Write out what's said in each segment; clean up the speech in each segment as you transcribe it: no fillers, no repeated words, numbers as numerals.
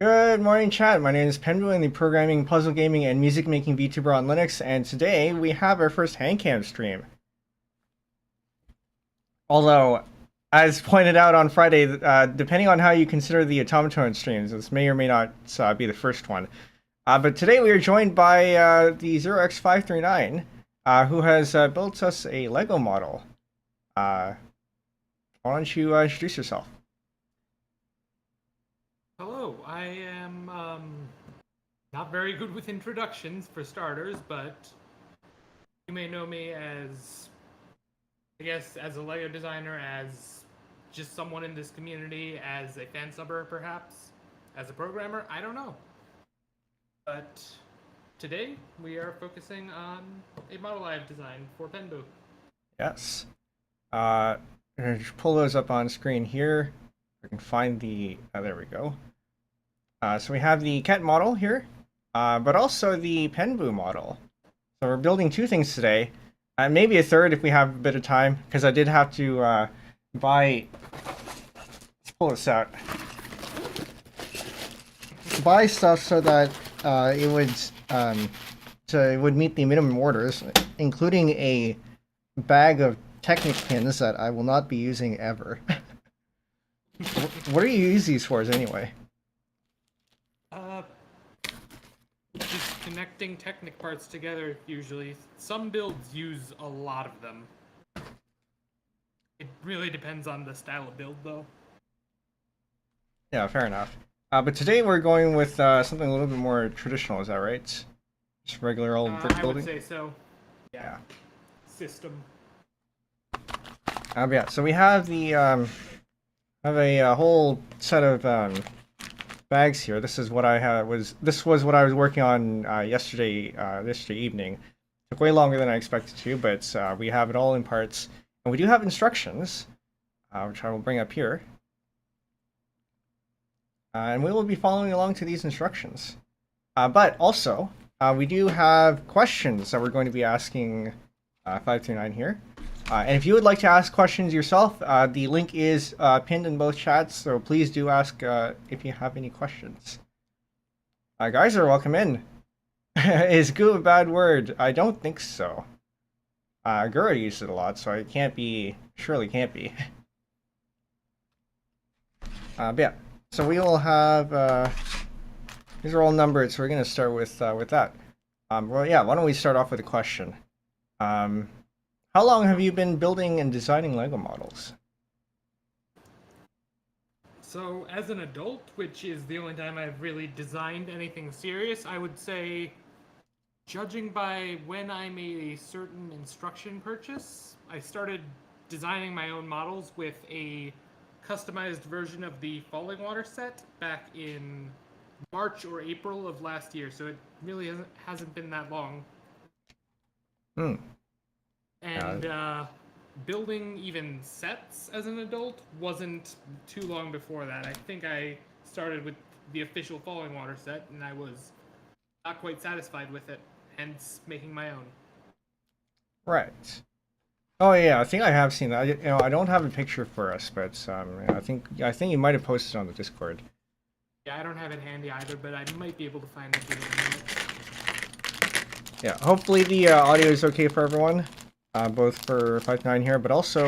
Good morning, chat. My name is Penbu. I'm the programming, puzzle gaming, and music making VTuber on Linux, and today we have our first HANDCAM stream. Although, as pointed out on Friday, depending on how you consider the automaton streams, this may or may not be the first one. But today we are joined by the 0x539, who has built us a Lego model. Why don't you introduce yourself? Hello, I am not very good with introductions for starters, but you may know me as, I guess, as a Lego designer, as just someone in this community, as a fan subber perhaps, as a programmer, I don't know. But today we are focusing on a model I have designed for Penbu. Yes. I'm going to pull those up on screen here. I can find the, there we go. So we have the Kent model here, but also the Penbu model. So we're building two things today, maybe a third if we have a bit of time, because I did have to buy, let's pull this out, buy stuff so that it would meet the minimum orders, including a bag of Technic pins that I will not be using ever. What do you use these for anyway? Just connecting Technic parts together, usually. Some builds use a lot of them. It really depends on the style of build, though. Yeah, fair enough. But today we're going with something a little bit more traditional, is that right? Just regular old brick building? I would say so. Yeah. System. Yeah, so we have the have a whole set of bags here. This is what this was what I was working on yesterday evening. Took way longer than I expected to, but we have it all in parts, and we do have instructions, which I will bring up here, and we will be following along to these instructions. But also, we do have questions that we're going to be asking 539 here. And if you would like to ask questions yourself, the link is pinned in both chats, so please do ask if you have any questions. Guys are welcome in. Is goo a bad word? I don't think so. Gura used it a lot, so it can't be, surely can't be. But yeah, so we will have, these are all numbered, so we're going to start with that. Well, yeah, why don't we start off with a question? How long have you been building and designing Lego models? So, as an adult, which is the only time I've really designed anything serious, I would say, judging by when I made a certain instruction purchase, I started designing my own models with a customized version of the Falling Water set back in March or April of last year, so it really hasn't been that long. Hmm. And building even sets as an adult wasn't too long before that. I think I started with the official Falling Water set, and I was not quite satisfied with it, hence making my own. Right. Oh yeah, I think I have seen that. I don't have a picture for us, but I think you might have posted on the Discord. Yeah, I don't have it handy either, but I might be able to find it in a minute. Yeah, hopefully the audio is okay for everyone. Both for 5.9 here, but also,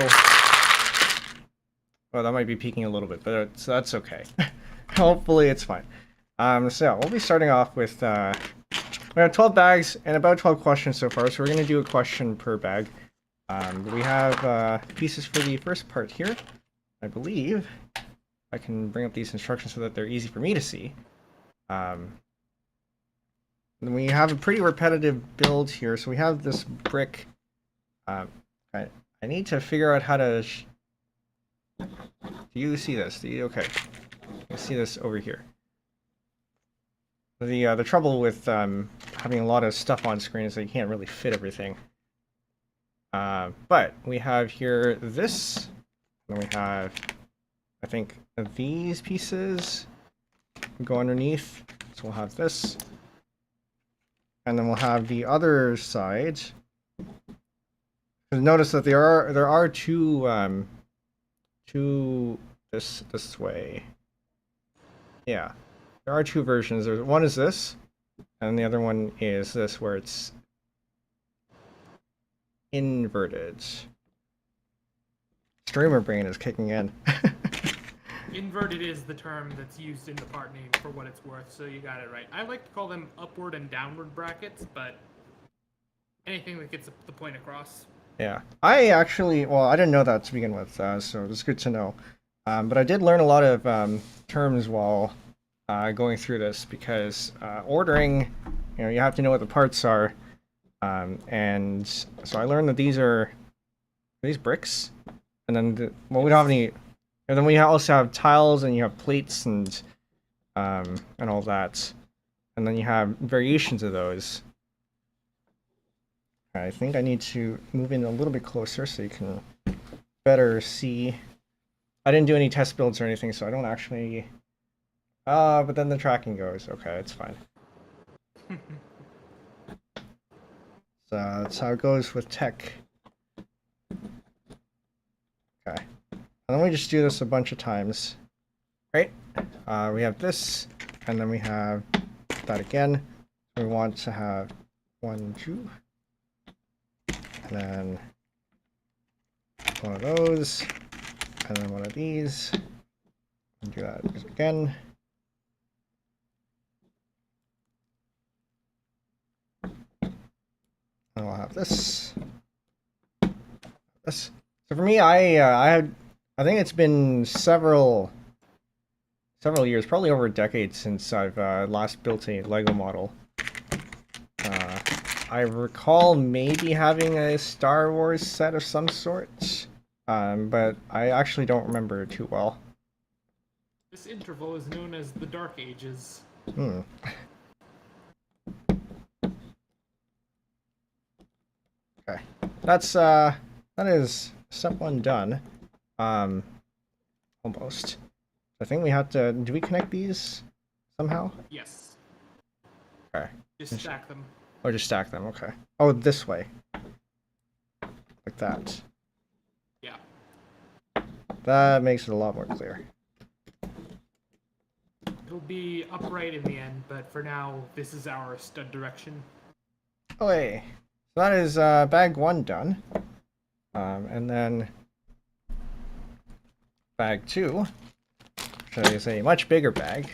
well, that might be peaking a little bit, but that's okay. Hopefully it's fine. So we'll be starting off with, we have 12 bags and about 12 questions so far, so we're going to do a question per bag. We have pieces for the first part here, I believe. I can bring up these instructions so that they're easy for me to see. We have a pretty repetitive build here, so we have this brick. I need to figure out how to. Do you see this? Okay, you see this over here. The trouble with having a lot of stuff on screen is that you can't really fit everything. But we have here this, and then we have, I think, these pieces go underneath. So we'll have this, and then we'll have the other side. Notice that there are two this way. Yeah. There are two versions. There's one is this, and the other one is this, where it's inverted. Streamer brain is kicking in. Inverted is the term that's used in the part name for what it's worth, so you got it right. I like to call them upward and downward brackets, but anything that gets the point across. Yeah, I actually, well, I didn't know that to begin with, so it's good to know. But I did learn a lot of terms while going through this, because ordering, you have to know what the parts are. And so I learned that these are these bricks, and then we don't have any. And then we also have tiles, and you have plates, and all that, and then you have variations of those. I think I need to move in a little bit closer so you can better see. I didn't do any test builds or anything, so I don't actually. But then the tracking goes. Okay, it's fine. So that's how it goes with tech. Okay. And then we just do this a bunch of times, right? We have this, and then we have that again. We want to have 1, 2, and then one of those, and then one of these. And do that again. And we'll have this. This. So for me, I think it's been several years, probably over a decade, since I've last built a Lego model. I recall maybe having a Star Wars set of some sort, but I actually don't remember too well. This interval is known as the Dark Ages. Okay, that is step 1 done. Almost. I think we have to. Do we connect these somehow? Yes. Okay. Just stack them. Or just stack them. Okay. Oh, this way. Like that. Yeah. That makes it a lot more clear. It'll be upright in the end, but for now, this is our stud direction. Okay. So that is bag 1 done. And then bag 2, which is a much bigger bag.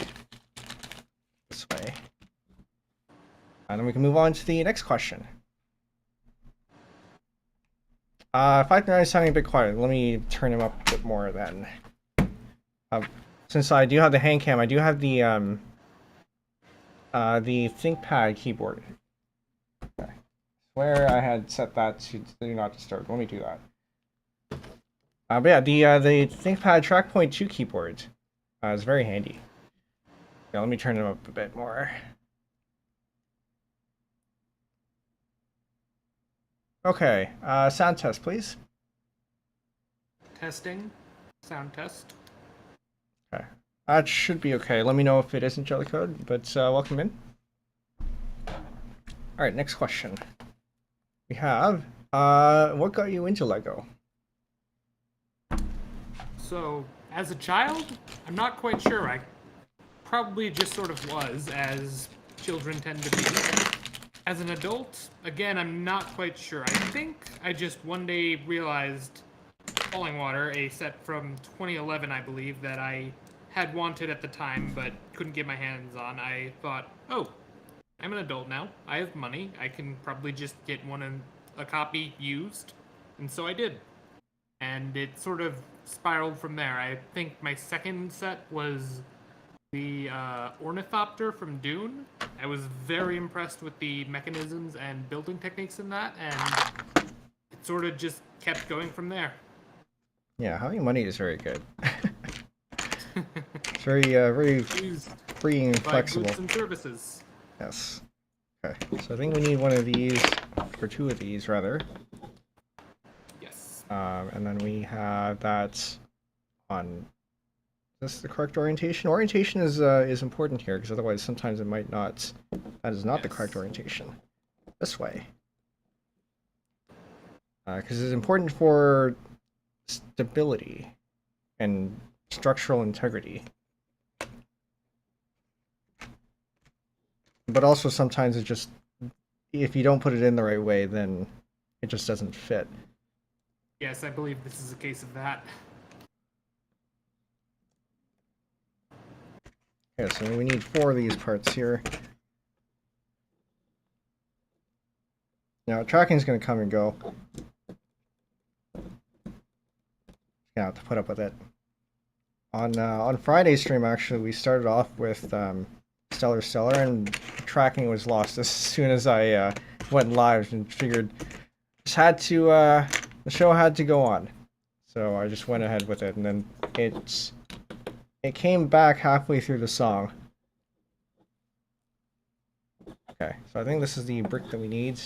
This way. And then we can move on to the next question. 539 is sounding a bit quiet. Let me turn him up a bit more then. Since I do have the HANDCAM, I do have the ThinkPad keyboard. Okay. Where I had set that to do not disturb. Let me do that. But yeah, the ThinkPad TrackPoint 2 keyboard is very handy. Yeah, let me turn it up a bit more. Okay, sound test, please. Testing. Sound test. Okay, that should be okay. Let me know if it isn't Jellycode, but welcome in. Alright, next question. We have, what got you into Lego? So, as a child, I'm not quite sure. I probably just sort of was, as children tend to be. As an adult, again, I'm not quite sure. I think I just one day realized Falling Water, a set from 2011, I believe, that I had wanted at the time but couldn't get my hands on. I thought, oh, I'm an adult now. I have money. I can probably just get a copy used. And so I did. And it sort of spiraled from there. I think my second set was the Ornithopter from Dune. I was very impressed with the mechanisms and building techniques in that, and it sort of just kept going from there. Yeah, having money is very good. It's very free and flexible. Goods and services. Yes. Okay, so I think we need one of these, or 2 of these rather. Yes. And then we have that on. Is this the correct orientation? Orientation is important here, because otherwise sometimes it might not. That is not the correct orientation. This way. Because it's important for stability and structural integrity. but also sometimes it just, if you don't put it in the right way, then it just doesn't fit. Yes, I believe this is a case of that. Okay, so we need 4 of these parts here. Now, tracking is going to come and go. Gonna have to put up with it. On Friday's stream, actually, we started off with Stellar, and tracking was lost as soon as I went live, and figured just had to the show had to go on, so I just went ahead with it, and then it came back halfway through the song. Okay, so I think this is the brick that we need.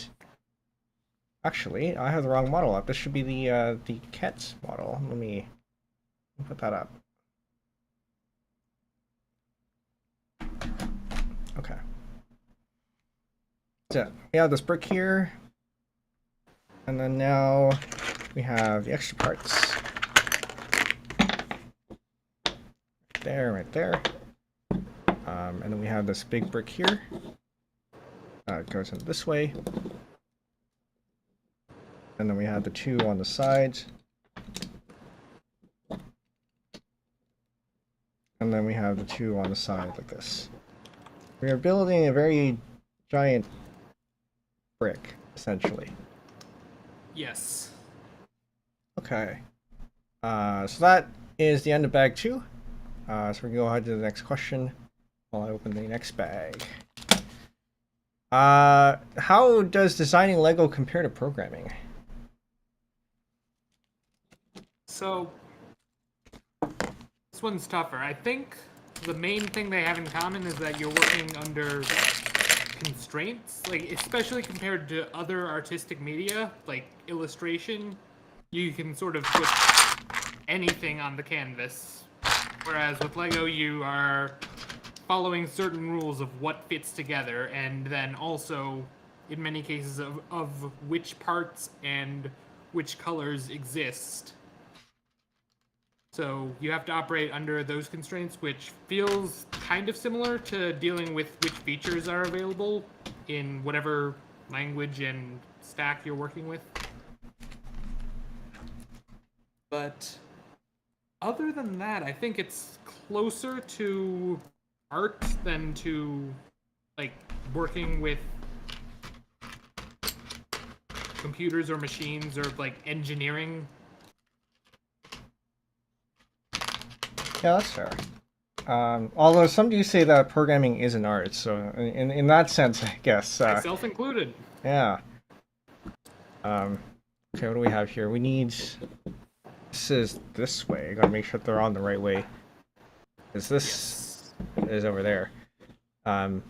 Actually, I have the wrong model up. This should be the Kets model. Let me put that up. Okay. So we have this brick here, and then now we have the extra parts. Right there. And then we have this big brick here. It goes in this way. And then we have the 2 on the sides. And then we have the 2 on the side like this. We are building a very giant brick, essentially. Yes. Okay. So that is the end of bag 2. So we can go ahead to the next question while I open the next bag. How does designing Lego compare to programming? So, this one's tougher. I think the main thing they have in common is that you're working under constraints, like especially compared to other artistic media, like illustration, you can sort of put anything on the canvas. Whereas with Lego, you are following certain rules of what fits together, and then also, in many cases, of which parts and which colors exist. So you have to operate under those constraints, which feels kind of similar to dealing with which features are available in whatever language and stack you're working with. But other than that, I think it's closer to art than to, like, working with computers or machines or, like, engineering. Yeah, that's fair. Although some do say that programming is an art, so in that sense, I guess. Myself included. Yeah. Okay, what do we have here? We need... This is this way. I gotta make sure they're on the right way. Because this is over there. But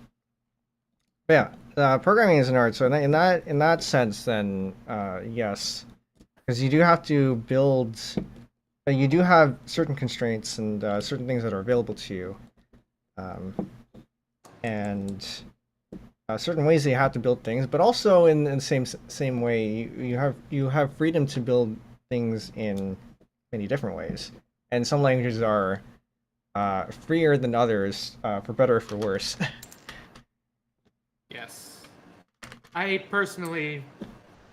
yeah, programming is an art, so in that sense, then yes, because you do have to build. You do have certain constraints and certain things that are available to you, and certain ways that you have to build things. But also in the same way, you have freedom to build things in many different ways. And some languages are freer than others, for better or for worse. Yes. I personally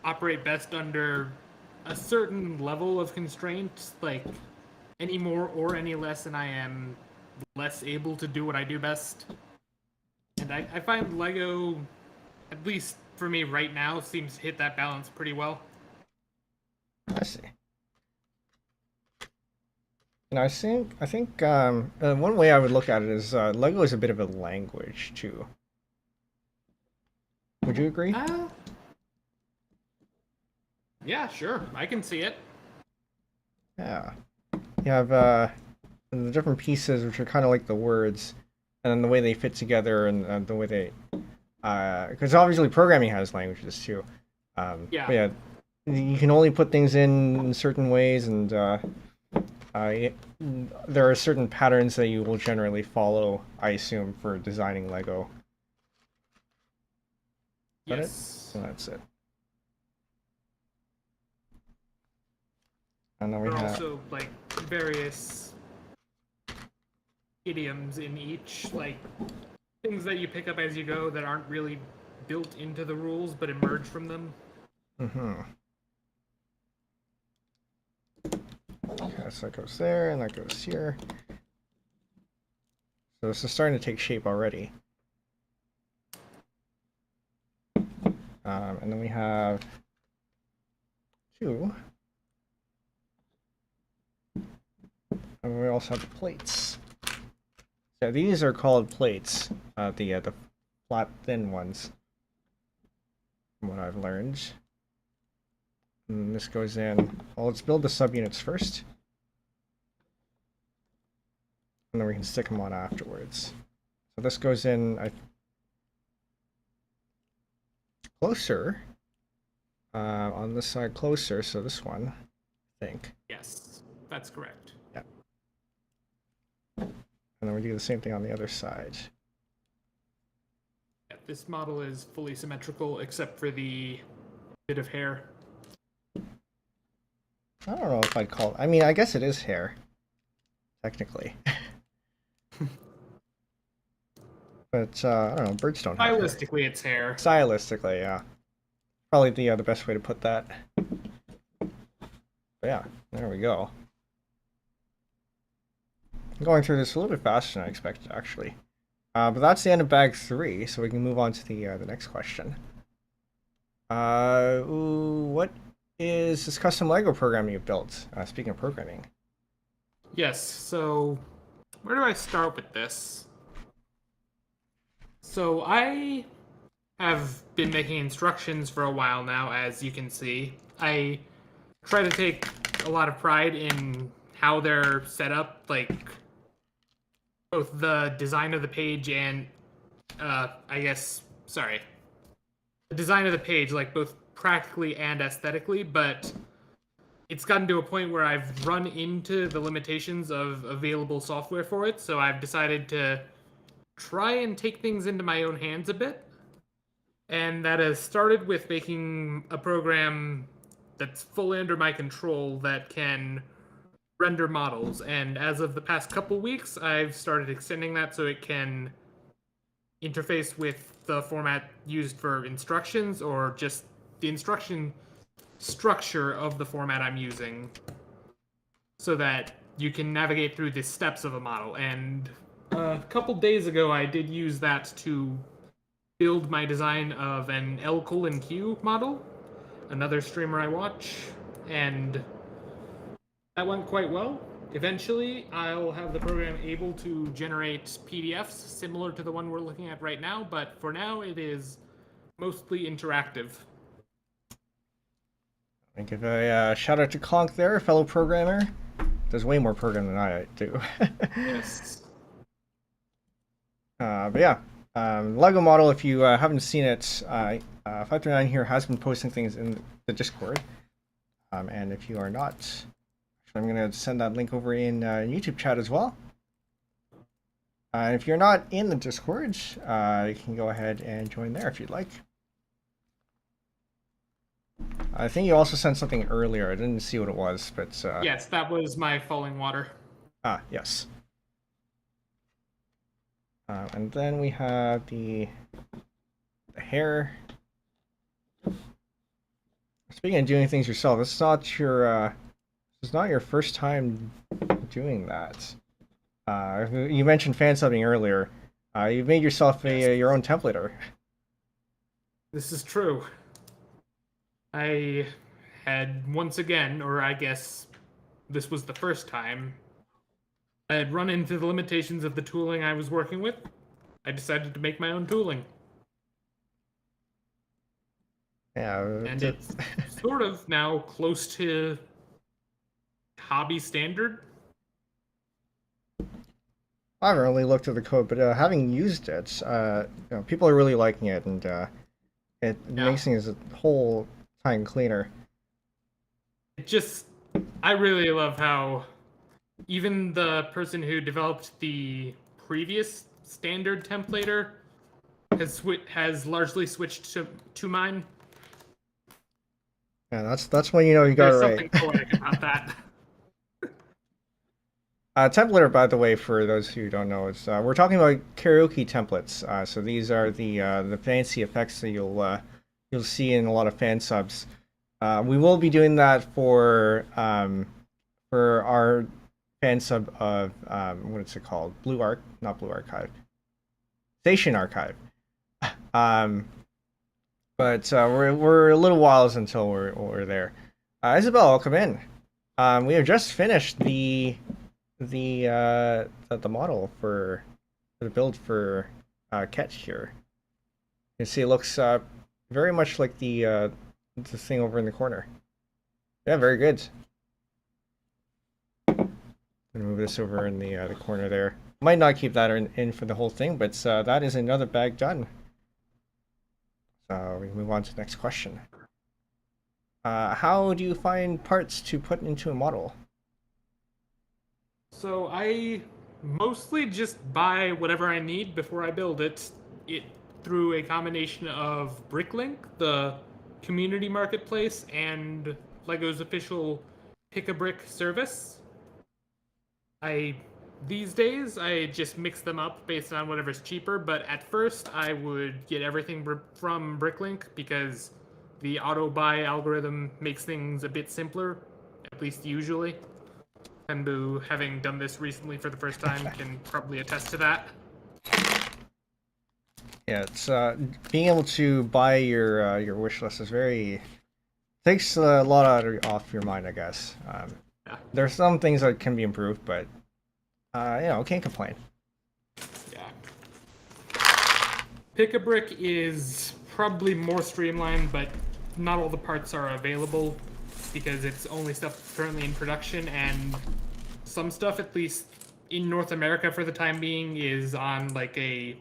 operate best under a certain level of constraint, like any more or any less, and I am less able to do what I do best. And I find Lego, at least for me right now, seems to hit that balance pretty well. I see. And I think one way I would look at it is Lego is a bit of a language too. Would you agree? Yeah, sure. I can see it. Yeah. You have the different pieces, which are kind of like the words, and then the way they fit together, and the way they... Because obviously programming has languages too. Yeah. But yeah, you can only put things in certain ways, and there are certain patterns that you will generally follow, I assume, for designing Lego. Is that it? Yes. So that's it. And then we There are have... also, like, various idioms in each, like, things that you pick up as you go that aren't really built into the rules but emerge from them. Mm-hmm. Okay, so that goes there, and that goes here. So this is starting to take shape already. And then we have 2. And we also have the plates. So these are called plates, the flat, thin ones, from what I've learned. And this goes in. Well, let's build the subunits first. And then we can stick them on afterwards. So this goes in closer. On this side closer, so this one, I think. Yes, that's correct. Yeah. And then we do the same thing on the other side. Yeah, this model is fully symmetrical except for the bit of hair. I don't know if I'd call it... I mean, I guess it is hair. Technically. But, I don't know, birds don't have hair. Stylistically, it's hair. Stylistically, yeah. Probably the best way to put that. But yeah, there we go. I'm going through this a little bit faster than I expected, actually. But that's the end of bag 3, so we can move on to the next question. What is this custom Lego program you've built? Speaking of programming. Yes, so where do I start with this? So I have been making instructions for a while now, as you can see. I try to take a lot of pride in how they're set up, like both the design of the page and, the design of the page, like both practically and aesthetically, but it's gotten to a point where I've run into the limitations of available software for it, so I've decided to try and take things into my own hands a bit. And that has started with making a program that's fully under my control that can render models. And as of the past couple weeks, I've started extending that so it can interface with the format used for instructions or just the instruction structure of the format I'm using so that you can navigate through the steps of a model. And a couple days ago, I did use that to build my design of an L:Q model, another streamer I watch, and that went quite well. Eventually, I'll have the program able to generate PDFs similar to the one we're looking at right now, but for now it is mostly interactive. I give a shout out to Conk there, fellow programmer. Does way more programming than I do. Yes. But yeah. Lego model, if you haven't seen it, 539 here has been posting things in the Discord. And if you are not, I'm going to send that link over in YouTube chat as well. If you're not in the Discord, you can go ahead and join there if you'd like. I think you also sent something earlier. I didn't see what it was, but... Yes, that was my falling water. Ah, yes. And then we have the hair. Speaking of doing things yourself, it's not your first time doing that. You mentioned fan subbing earlier. You've made yourself your own templater. This is true. I had once again, or I guess this was the first time, I had run into the limitations of the tooling I was working with. I decided to make my own tooling. Yeah. And it's sort of now close to hobby standard. I haven't really looked at the code, but having used it, people are really liking it, and it makes things a whole time cleaner. I really love how even the person who developed the previous standard templater has largely switched to mine. Yeah, that's when you know you got it right. There's something poetic about that. Templater, by the way, for those who don't know, is we're talking about karaoke templates. So these are the fancy effects that you'll see in a lot of fan subs. We will be doing that for our fan sub of what is it called? Not Blue Archive, Station Archive. Um, but we're a little whiles until we're there. Isabel, welcome in. We have just finished the model for the build for Ketch here. You can see it looks very much like the thing over in the corner. Yeah, very good. Gonna move this over in the corner there. Might not keep that in for the whole thing, but that is another bag done. So we move on to the next question. How do you find parts to put into a model? So I mostly just buy whatever I need before I build it. It through a combination of Bricklink, the community marketplace, and Lego's official Pick a Brick service. These days I just mix them up based on whatever's cheaper, but at first I would get everything from Bricklink because the auto buy algorithm makes things a bit simpler, at least usually. Penbu, having done this recently for the first time, can probably attest to that. Yeah, it's being able to buy your wish list is takes a lot off your mind, I guess. Yeah. There's some things that can be improved, but can't complain. Yeah. Pick a Brick is probably more streamlined, but not all the parts are available because it's only stuff currently in production, and some stuff, at least in North America for the time being, is on like a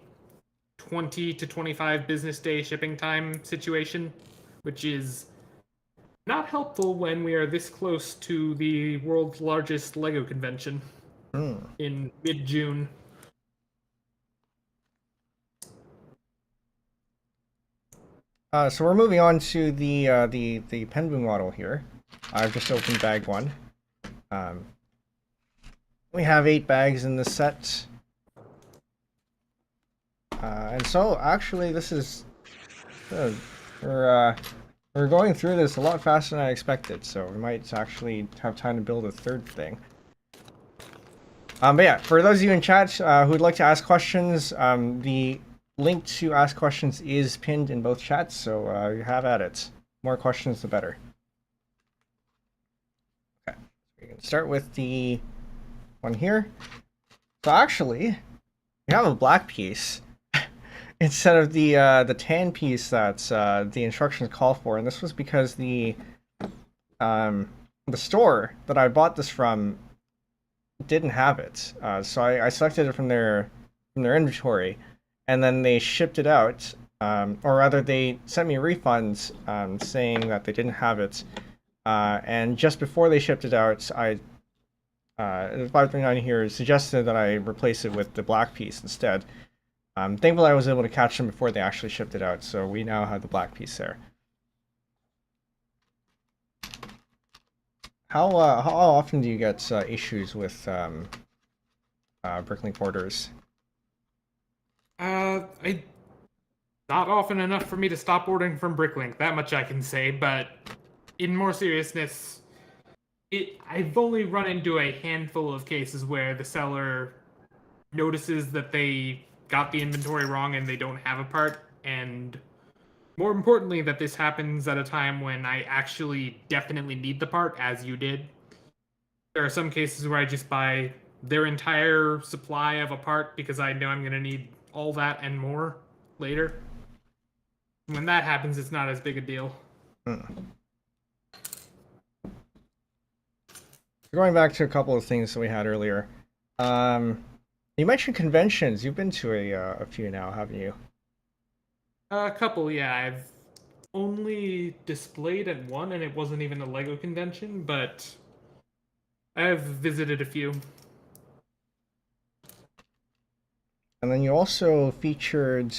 20 to 25 business day shipping time situation, which is not helpful when we are this close to the world's largest Lego convention in mid-June. So we're moving on to the Penbu model here. I've just opened bag 1. We have 8 bags in this set. And so actually this is good. We're going through this a lot faster than I expected, so we might actually have time to build a third thing. But yeah, for those of you in chat who would like to ask questions, the link to ask questions is pinned in both chats, so you have at it. More questions, the better. Okay, we can start with the one here. So actually, we have a black piece instead of the tan piece that the instructions call for, and this was because the store that I bought this from didn't have it. So I selected it from their inventory, and then they shipped it out, or rather they sent me a refund saying that they didn't have it. And just before they shipped it out, the 539 here suggested that I replace it with the black piece instead. Thankfully I was able to catch them before they actually shipped it out, so we now have the black piece there. How often do you get issues with Bricklink orders? Not often enough for me to stop ordering from Bricklink, that much I can say, but in more seriousness, I've only run into a handful of cases where the seller notices that they got the inventory wrong and they don't have a part, and more importantly that this happens at a time when I actually definitely need the part, as you did. There are some cases where I just buy their entire supply of a part because I know I'm going to need all that and more later. When that happens, it's not as big a deal. Going back to a couple of things that we had earlier. You mentioned conventions. You've been to a few now, haven't you? A couple, yeah. I've only displayed at one, and it wasn't even a Lego convention, but I've visited a few. And then you also featured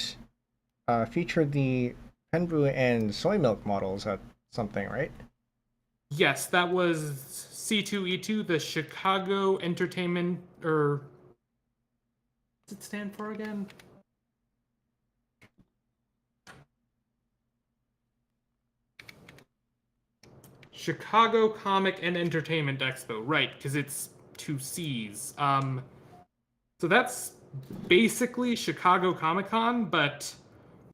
the Penbu and soy milk models at something, right? Yes, that was C2E2, the Chicago Entertainment, or what's it stand for again? Chicago Comic and Entertainment Expo, right? Because it's two C's. So that's basically Chicago Comic Con, but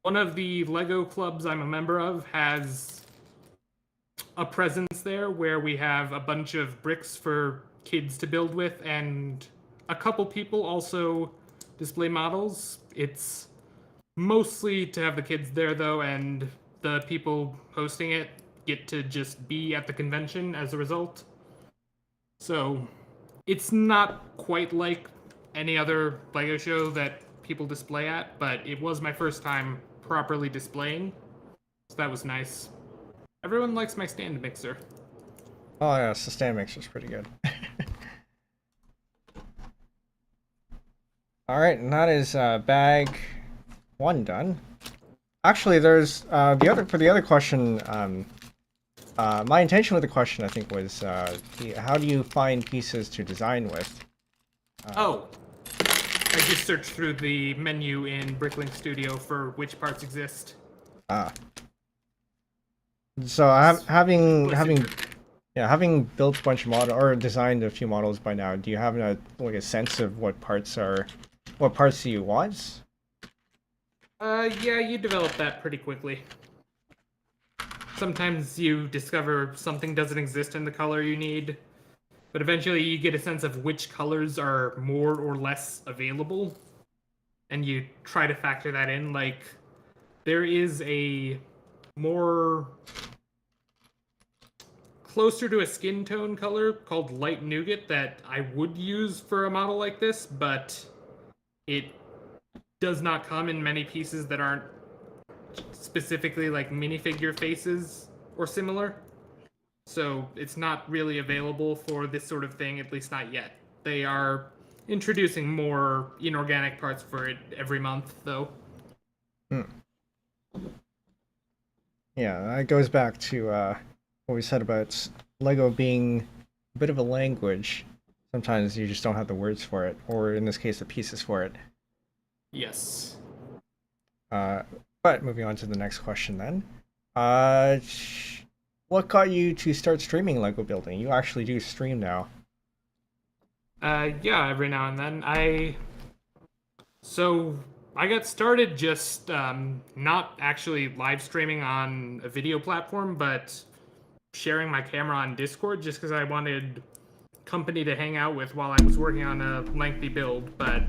one of the Lego clubs I'm a member of has a presence there where we have a bunch of bricks for kids to build with, and a couple people also display models. It's mostly to have the kids there though, and the people hosting it get to just be at the convention as a result. So it's not quite like any other Lego show that people display at, but it was my first time properly displaying, so that was nice. Everyone likes my stand mixer. Oh yeah, the stand mixer's pretty good. All right, and that is bag 1 done. Actually, there's the other question. My intention with the question, I think, was how do you find pieces to design with? I just searched through the menu in Bricklink Studio for which parts exist. So having built a bunch of models or designed a few models by now, do you have a sense of what parts do you want? Yeah, you develop that pretty quickly. Sometimes you discover something doesn't exist in the color you need, but eventually you get a sense of which colors are more or less available, and you try to factor that in. Like, there is a more closer to a skin tone color called light nougat that I would use for a model like this, but it does not come in many pieces that aren't specifically like minifigure faces or similar. So it's not really available for this sort of thing, at least not yet. They are introducing more inorganic parts for it every month, though. Yeah, that goes back to what we said about Lego being a bit of a language. Sometimes you just don't have the words for it, or in this case, the pieces for it. Yes. But moving on to the next question then. What got you to start streaming Lego building? You actually do stream now. Yeah, every now and then. I got started just not actually live streaming on a video platform, but sharing my camera on Discord just because I wanted company to hang out with while I was working on a lengthy build. But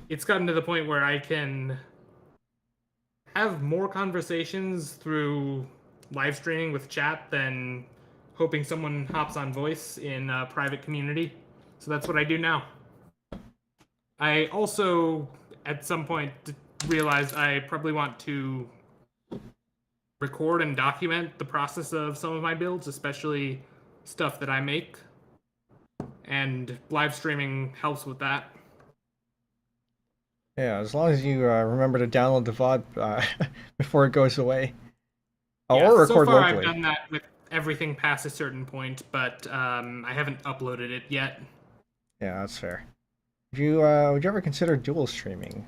it's gotten to the point where I can have more conversations through live streaming with chat than hoping someone hops on voice in a private community. So that's what I do now. I also, at some point, realized I probably want to record and document the process of some of my builds, especially stuff that I make. And live streaming helps with that. Yeah, as long as you remember to download the VOD before it goes away. Yeah, or record so far locally. I've done that with everything past a certain point, but I haven't uploaded it yet. Yeah, that's fair. Would you ever consider dual streaming?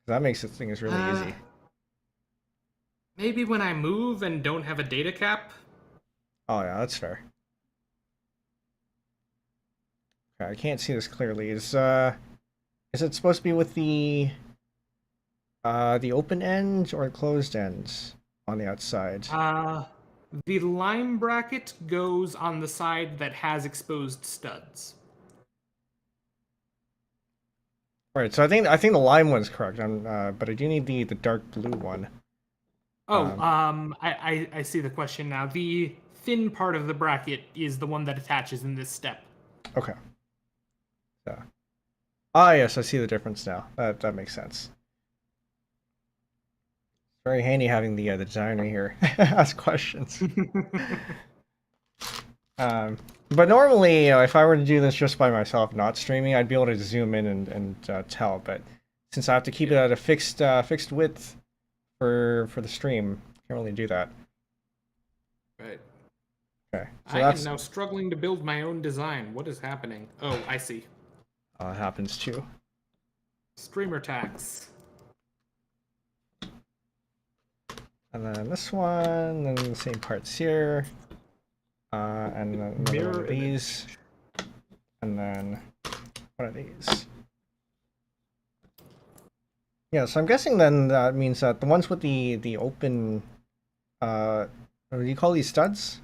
That makes things really easy. Maybe when I move and don't have a data cap. Oh yeah, that's fair. Okay, I can't see this clearly. Is it supposed to be with the open ends or closed ends on the outside? The lime bracket goes on the side that has exposed studs. Right, so I think the lime one's correct. But I do need the dark blue one. I see the question now. The thin part of the bracket is the one that attaches in this step. Okay. So. Ah, yes, I see the difference now. That makes sense. Very handy having the designer here ask questions. But normally, if I were to do this just by myself, not streaming, I'd be able to zoom in and tell. But since I have to keep it at a fixed width for the stream, can't really do that. Right. Okay, so I that's am now struggling to build my own design. What is happening? Oh, I see. happens too. Streamer tax. And then this one, and then the same parts here. And then another one Mirror of these. And then one of these. Yeah, so I'm guessing then that means that the ones with the open, what do you call these, studs?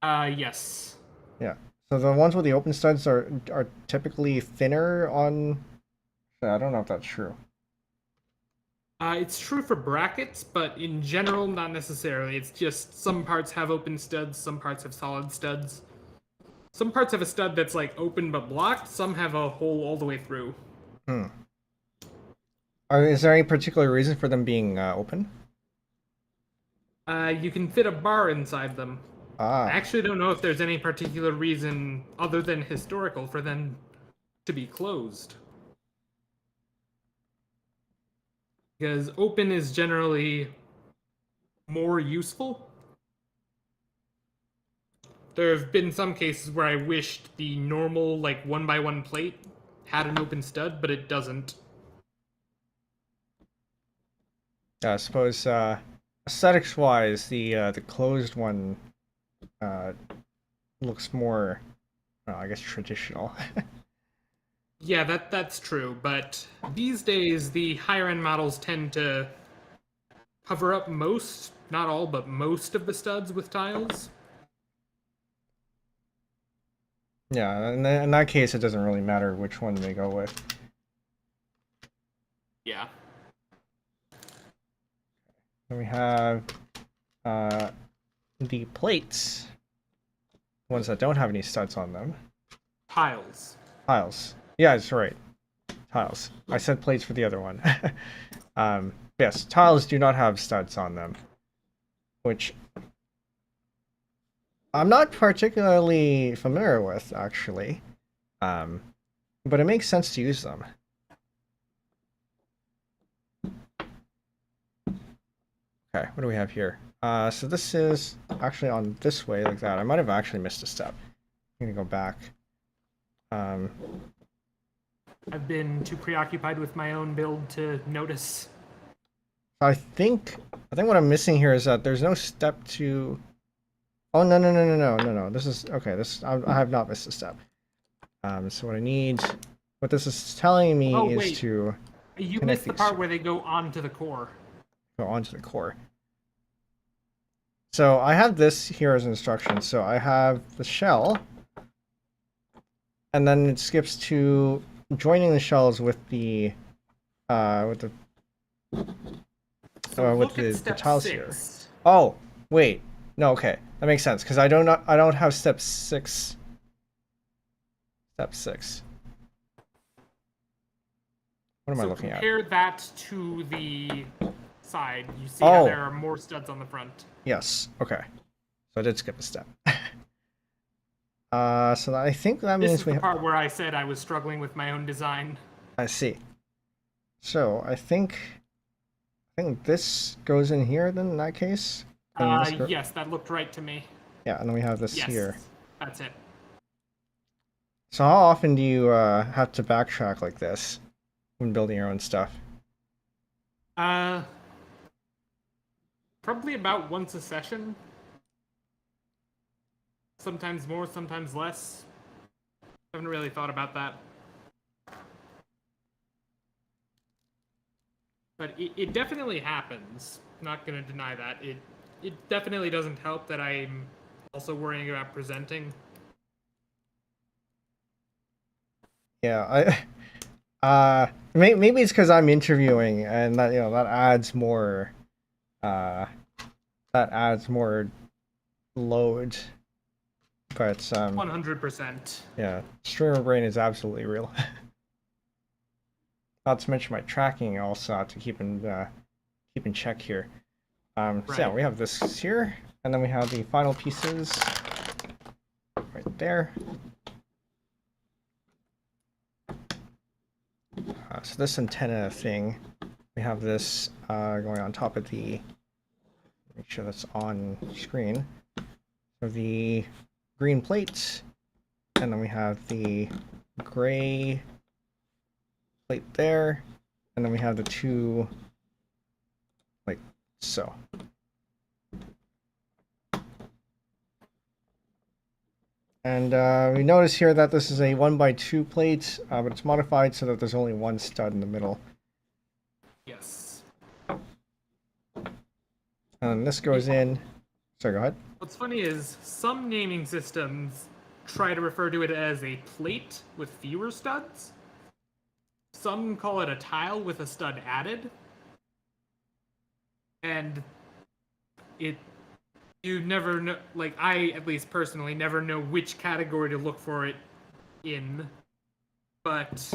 Yes. Yeah. So the ones with the open studs are typically thinner on. I don't know if that's true. It's true for brackets, but in general, not necessarily. It's just some parts have open studs, some parts have solid studs. Some parts have a stud that's like open but blocked, some have a hole all the way through. Hmm. Is there any particular reason for them being open? You can fit a bar inside them. I Ah, actually don't know if there's any particular reason other than historical for them to be closed. Because open is generally more useful. There have been some cases where I wished the normal, like, 1x1 plate had an open stud, but it doesn't. yeah, I suppose aesthetics-wise, the closed one looks more, I guess, traditional. Yeah, that's true, but these days the higher end models tend to cover up most, not all, but most of the studs with tiles. Yeah, in that case, it doesn't really matter which one they go with. Yeah. Then we have the plates, ones that don't have any studs on them. Tiles. Tiles. Yeah, that's right. Tiles. I said plates for the other one. Yes, tiles do not have studs on them, which I'm not particularly familiar with, actually. But it makes sense to use them. Okay, what do we have here? So this is actually on this way like that. I might have actually missed a step. I'm gonna go back. I've been too preoccupied with my own build to notice. I think what I'm missing here is that there's no step to. Oh no. This is okay. I have not missed a step. So what this is telling me is wait. to You connect missed the these part two. where they go onto the core. Go onto the core. So I have this here as instructions. So I have the shell, and then it skips to joining the shells with the So with look at the step tiles 6. here. Oh, wait. No, okay. That makes sense because I don't have step 6. Step 6. What am I looking at? Compare that to the side. You see how there are more studs on the front. Yes. Okay. So I did skip a step. So I think that This means is we the have. part where I said I was struggling with my own design. I see. So I think this goes in here then in that case. And Yes, that looked right to me. Yeah, and then we have this Yes, here. that's it. So how often do you have to backtrack like this when building your own stuff? Probably about once a session. Sometimes more, sometimes less. Haven't really thought about that. But it definitely happens. Not gonna deny that. It definitely doesn't help that I'm also worrying about presenting. Yeah, maybe it's because I'm interviewing and that that adds more load. But 100%. yeah, streamer brain is absolutely real. Not to mention my tracking also have to keep in check here. So yeah, we have this here, and then we have the final pieces right there. So this antenna thing, we have this going on top of the. Make make sure that's on screen. So the green plates, and then we have the gray plate there, and then we have the two like so. And we notice here that this is a 1x2 plate, but it's modified so that there's only one stud in the middle. Yes. And then this goes in. Sorry, go ahead. What's funny is some naming systems try to refer to it as a plate with fewer studs. Some call it a tile with a stud added. And you never know, like I at least personally never know which category to look for it in. But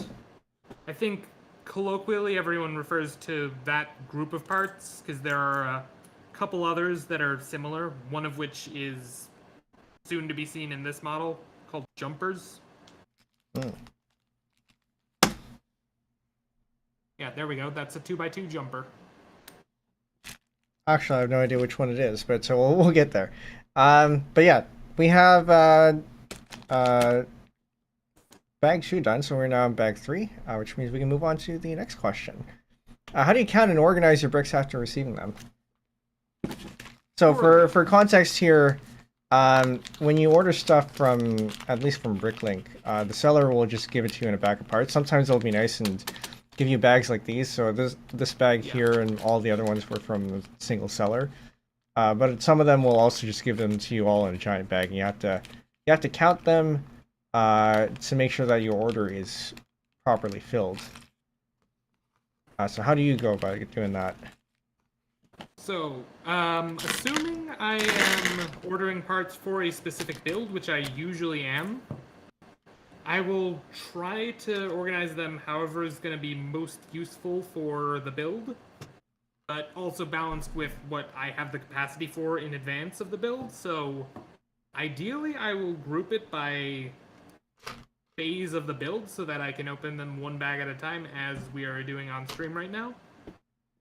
I think colloquially everyone refers to that group of parts because there are a couple others that are similar, one of which is soon to be seen in this model called jumpers. Yeah, there we go. That's a 2x2 jumper. Actually, I have no idea which one it is, but so we'll get there. But yeah, we have bag 2 done, so we're now in bag 3, which means we can move on to the next question. How do you count and organize your bricks after receiving them? So for context here, when you order stuff from, at least from Bricklink, the seller will just give it to you in a bag of parts. Sometimes they'll be nice and give you bags like these. So this bag here and all the other ones were from the single seller. But some of them will also just give them to you all in a giant bag, and you have to count them to make sure that your order is properly filled. So how do you go about doing that? So, assuming I am ordering parts for a specific build, which I usually am, I will try to organize them however is going to be most useful for the build, but also balanced with what I have the capacity for in advance of the build. So, ideally, I will group it by phase of the build so that I can open them one bag at a time as we are doing on stream right now.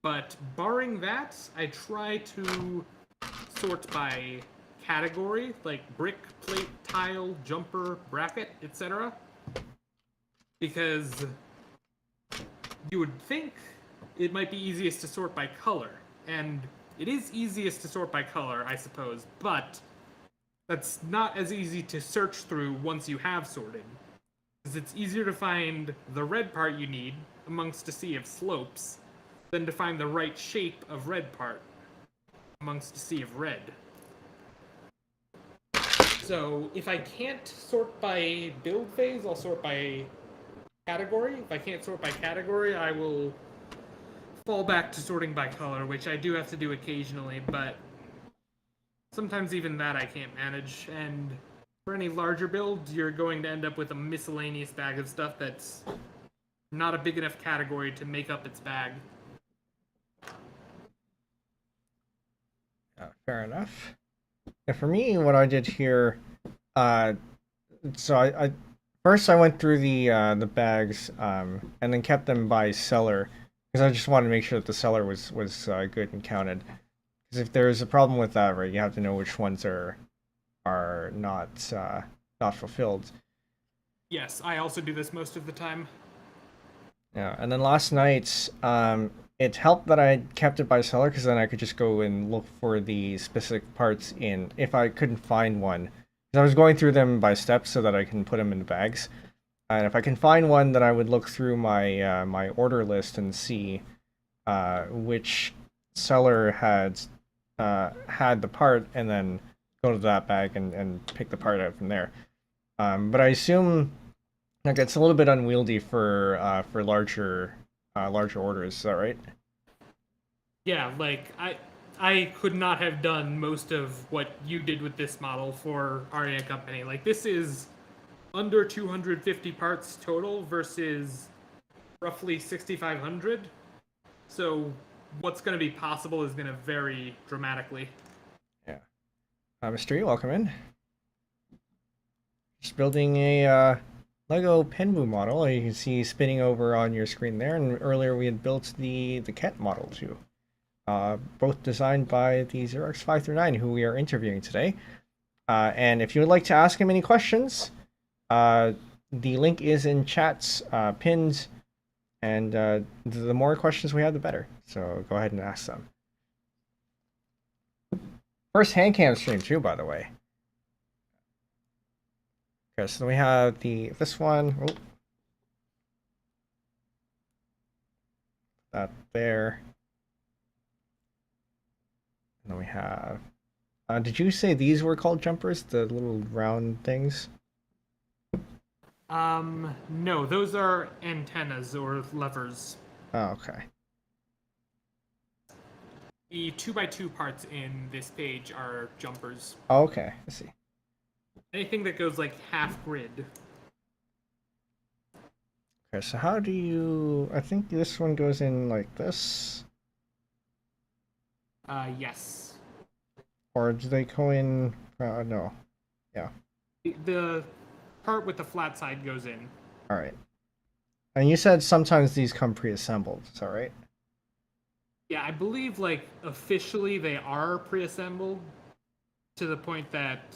But barring that, I try to sort by category, like brick, plate, tile, jumper, bracket, etc. Because you would think it might be easiest to sort by color. And it is easiest to sort by color, I suppose, but that's not as easy to search through once you have sorted. Because it's easier to find the red part you need amongst a sea of slopes than to find the right shape of red part amongst a sea of red. So if I can't sort by build phase, I'll sort by category. If I can't sort by category, I will fall back to sorting by color, which I do have to do occasionally, but sometimes even that I can't manage. And for any larger builds, you're going to end up with a miscellaneous bag of stuff that's not a big enough category to make up its bag. Fair enough. Yeah, for me, what I did here, so I first I went through the bags and then kept them by seller because I just wanted to make sure that the seller was good and counted. Because if there's a problem with that, right, you have to know which ones are not fulfilled. Yes, I also do this most of the time. Yeah, and then last night, it helped that I kept it by seller because then I could just go and look for the specific parts in if I couldn't find one. Because I was going through them by steps so that I can put them in the bags. And if I can find one, then I would look through my my order list and see which seller had the part, and then go to that bag and pick the part out from there. But I assume like it's a little bit unwieldy for larger orders. Is that right? Yeah, like I could not have done most of what you did with this model for Aria Company. Like this is under 250 parts total versus roughly 6,500. So what's going to be possible is going to vary dramatically. Yeah. Mystery, welcome in. Just building a Lego Penbu model. You can see spinning over on your screen there, and earlier we had built the Ket model too. both designed by the Xerox539, who we are interviewing today. And if you would like to ask him any questions, the link is in chats pinned, and the more questions we have, the better. So go ahead and ask them. First HANDCAM stream too, by the way. Okay, so we have this one. Oh. That there. And then we have. Did you say these were called jumpers? The little round things? No, those are antennas or levers. Oh, okay. The 2x2 parts in this page are jumpers. Oh, okay, I see. Anything that goes like half grid. Okay, so how do you... I think this one goes in like this. Yes. Or do they go in... no. Yeah. The part with the flat side goes in. Alright. And you said sometimes these come pre-assembled, is that right? Yeah, I believe, like, officially they are pre-assembled to the point that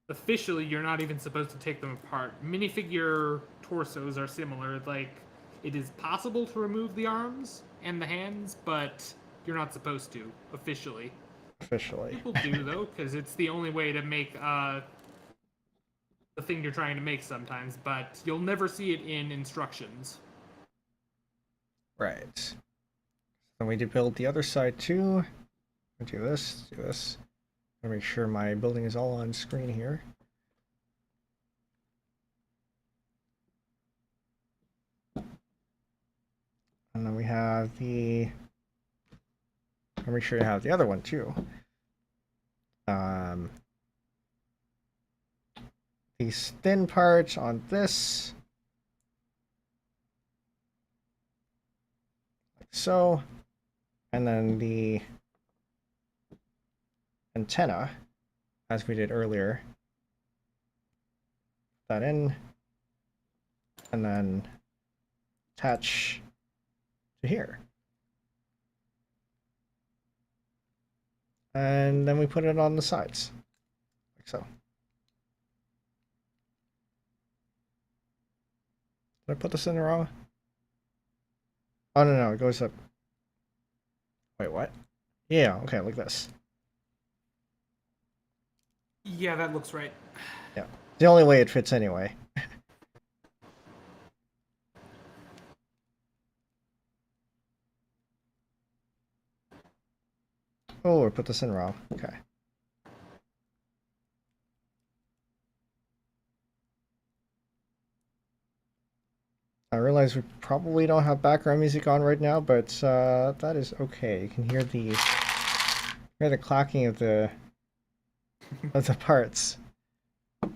officially you're not even supposed to take them apart. Minifigure torsos are similar. Like, it is possible to remove the arms and the hands, but you're not supposed to, officially. Officially. People do, though, because it's the only way to make the thing you're trying to make sometimes, but you'll never see it in instructions. Right. Then we did build the other side too. I'll do this, do this. I'll make sure my building is all on screen here. And then we have I'll make sure you have the other one too. These thin parts on this. Like so. And then the antenna, as we did earlier. Put that in. And then attach to here. And then we put it on the sides, like so. Did I put this in the wrong? Oh, no, it goes up. Wait, what? Yeah, okay, like this. Yeah, that looks right. Yeah, the only way it fits anyway. Oh, we put this in wrong. Okay. I realize we probably don't have background music on right now, but that is okay. You can hear the clacking of the parts. All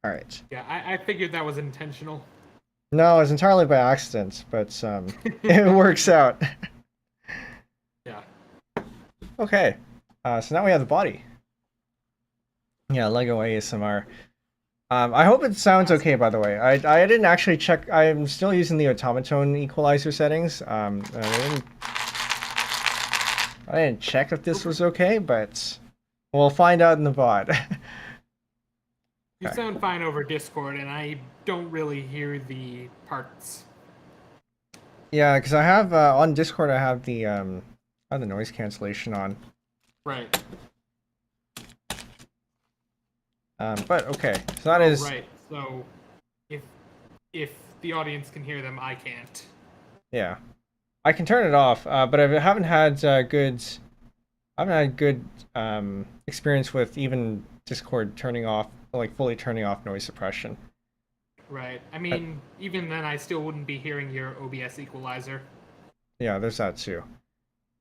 right. Yeah, I figured that was intentional. No, it's entirely by accident, but it works out. Yeah. Okay. So now we have the body. Yeah, Lego ASMR. I hope it sounds okay, by the way. I didn't actually check. I'm still using the automaton equalizer settings. I didn't check if this was okay, but we'll find out in the VOD. You sound fine over Discord, and I don't really hear the parts. Yeah, because I have on Discord I have the noise cancellation on. Right. But okay, so that is right. So if the audience can hear them, I can't. Yeah, I can turn it off, but I haven't had good experience with even Discord turning off, like fully turning off noise suppression. Right. I mean, even then, I still wouldn't be hearing your OBS equalizer. Yeah, there's that too.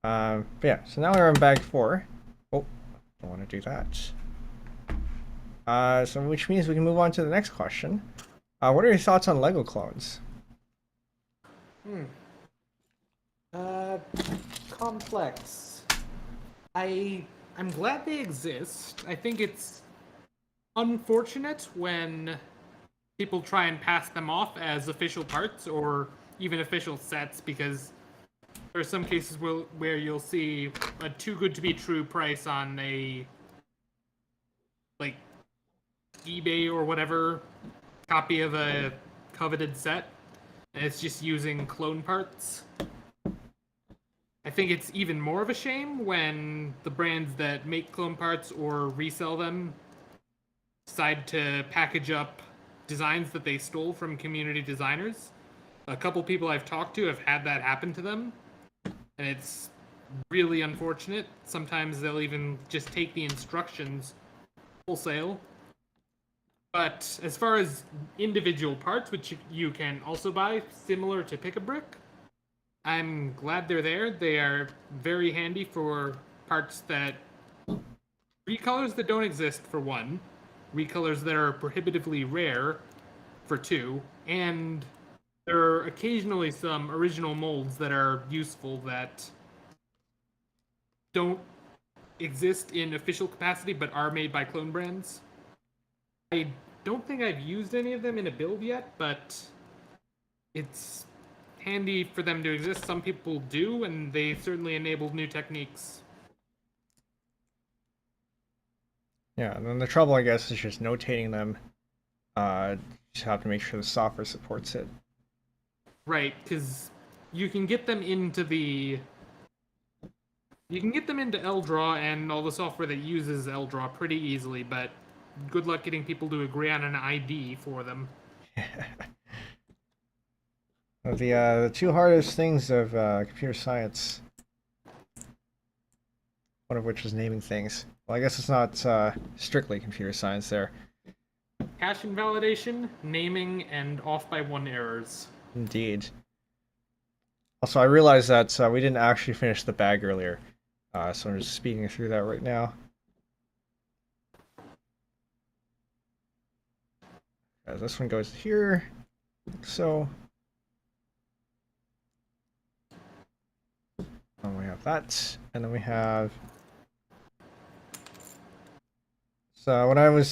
But yeah, so now we're in bag 4. Oh, don't want to do that. So which means we can move on to the next question. What are your thoughts on Lego clones? Complex. I'm glad they exist. I think it's unfortunate when people try and pass them off as official parts or even official sets, because There are some cases where you'll see a too good to be true price on a like eBay or whatever copy of a coveted set, and it's just using clone parts. I think it's even more of a shame when the brands that make clone parts or resell them decide to package up designs that they stole from community designers. A couple people I've talked to have had that happen to them, and it's really unfortunate. Sometimes they'll even just take the instructions wholesale. But as far as individual parts, which you can also buy, similar to Pick-a-Brick, I'm glad they're there. They are very handy for parts that... recolors that don't exist, for one. Recolors that are prohibitively rare, for two. And there are occasionally some original molds that are useful that don't exist in official capacity, but are made by clone brands. I don't think I've used any of them in a build yet, but it's handy for them to exist. Some people do, and they certainly enable new techniques. Yeah, and then the trouble, I guess, is just notating them. Just have to make sure the software supports it. Right, because you can get them into the... You can get them into LDraw and all the software that uses LDraw pretty easily, but good luck getting people to agree on an ID for them. The two hardest things of computer science, one of which is naming things. Well, I guess it's not strictly computer science there. Cache invalidation, naming, and off by one errors. Indeed. Also, I realized that we didn't actually finish the bag earlier, so I'm just speaking through that right now. This one goes here, like so. And we have that, and then we have... So when I was